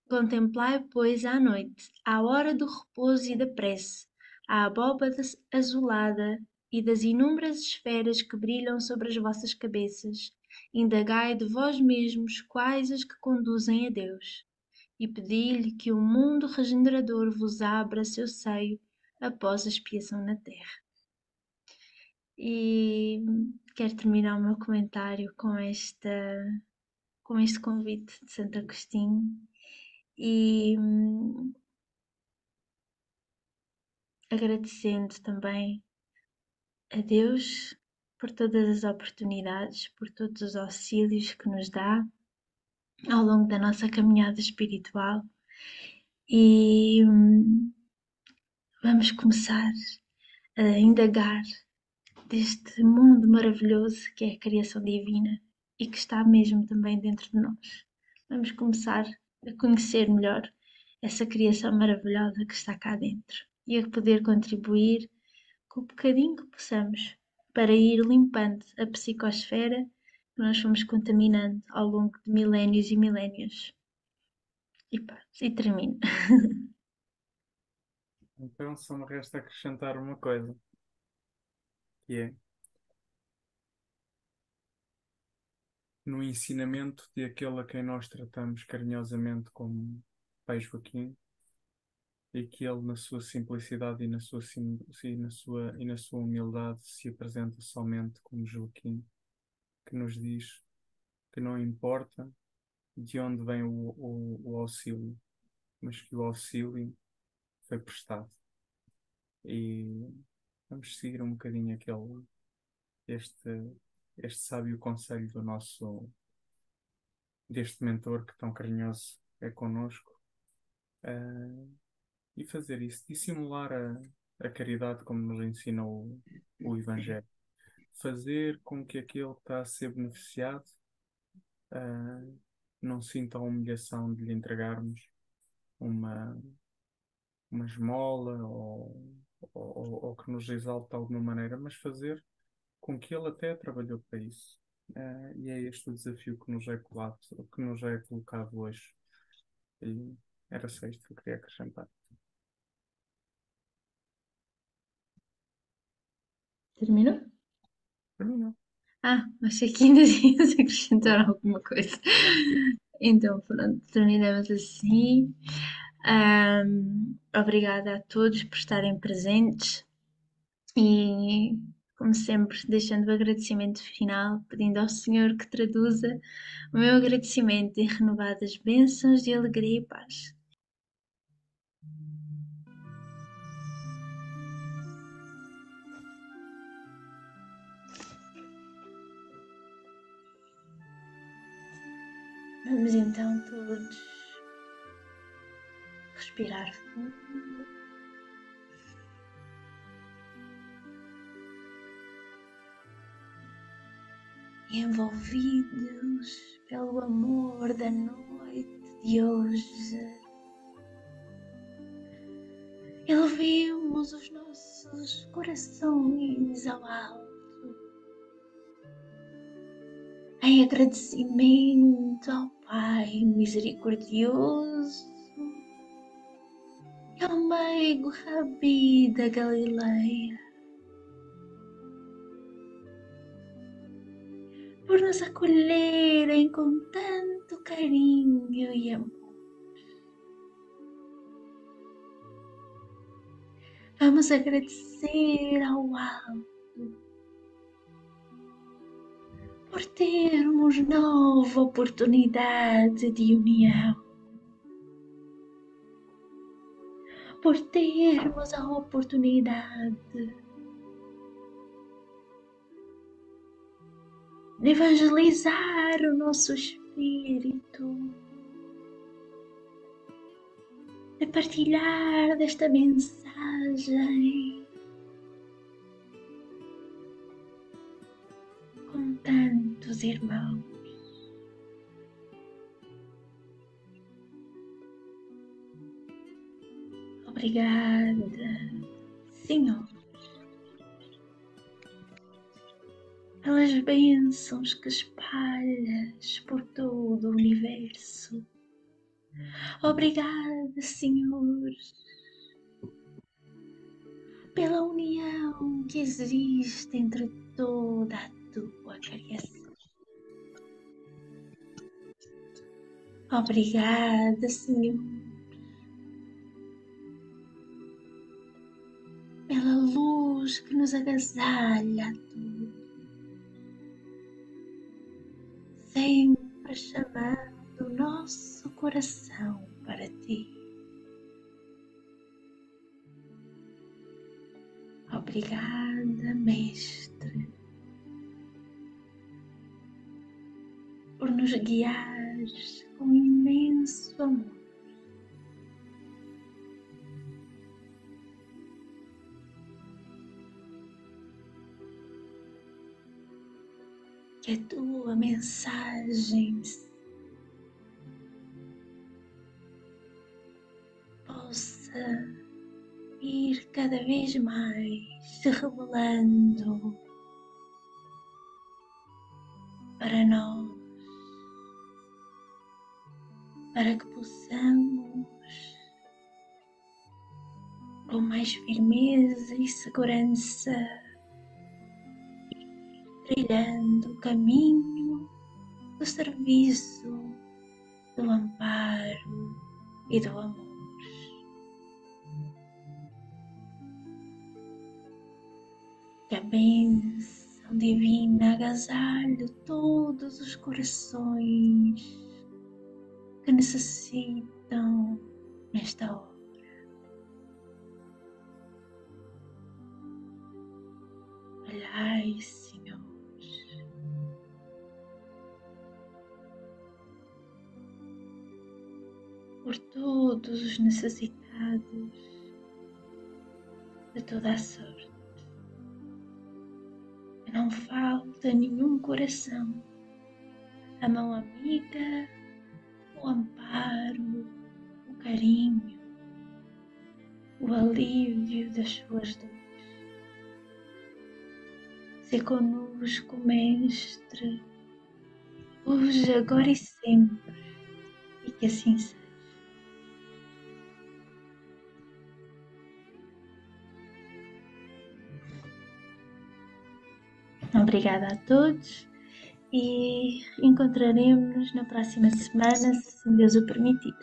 Contemplai, pois, à noite, à hora do repouso e da prece, a abóbada azulada e das inúmeras esferas que brilham sobre as vossas cabeças. Indagai de vós mesmos quais as que conduzem a Deus e pedi-lhe que o mundo regenerador vos abra seu seio após a expiação na terra. E quero terminar o meu comentário com este convite de Santo Agostinho e agradecendo também a Deus por todas as oportunidades, por todos os auxílios que nos dá ao longo da nossa caminhada espiritual. E vamos começar a indagar deste mundo maravilhoso que é a criação divina e que está mesmo também dentro de nós. Vamos começar a conhecer melhor essa criação maravilhosa que está cá dentro e a poder contribuir com o bocadinho que possamos para ir limpando a psicosfera que nós fomos contaminando ao longo de milénios e milénios. E pá, e termino. Então só me resta acrescentar uma coisa, que é no ensinamento de aquele a quem nós tratamos carinhosamente como Pai Joaquim, e que ele na sua simplicidade e na sua humildade se apresenta somente como Joaquim, que nos diz que não importa de onde vem o auxílio, mas que o auxílio foi prestado. E vamos seguir um bocadinho este, este sábio conselho deste mentor que tão carinhoso é connosco, e fazer isso, dissimular a caridade como nos ensina o Evangelho. Fazer com que aquele que está a ser beneficiado não sinta a humilhação de lhe entregarmos uma, uma esmola ou que nos exalte de alguma maneira, mas fazer com que ele até trabalhou para isso. E é este o desafio que nos é colocado hoje. E era só isto que eu queria acrescentar. Terminou? Terminou. Achei que ainda ias acrescentar alguma coisa. Então, pronto, terminamos assim. Obrigada a todos por estarem presentes e, como sempre, deixando o agradecimento final, pedindo ao Senhor que traduza o meu agradecimento em renovadas bênçãos de alegria e paz. Vamos então todos respirar fundo. E envolvidos pelo amor da noite de hoje, elevemos os nossos corações ao alto em agradecimento ao Pai misericordioso e ao meigo Rabi da Galileia. por nos acolherem com tanto carinho e amor. Vamos agradecer ao alto por termos nova oportunidade de união, por termos a oportunidade de evangelizar o nosso espírito, de partilhar desta mensagem com tantos irmãos. Obrigada, Senhor, pelas bênçãos que espalhas por todo o universo. Obrigada, Senhor, pela união que existe entre toda a tua criação. Obrigada, Senhor, pela luz que nos agasalha a todos, sempre chamando o nosso coração para ti. Obrigada, Mestre, por nos guiares com imenso amor. Que a tua mensagem possa ir cada vez mais se revelando para nós, para que possamos, com mais firmeza e segurança, trilhando o caminho do serviço, do amparo e do amor. Que a bênção divina agasalhe todos os corações que necessitam nesta hora. Olhai, Senhor, por todos os necessitados de toda a sorte. Que não falta nenhum coração, a mão amiga, o amparo, o carinho, o alívio das suas dores. Se conosco, Mestre, hoje, agora e sempre, e que assim seja. Obrigada a todos e encontraremos-nos na próxima semana, se Deus o permitir.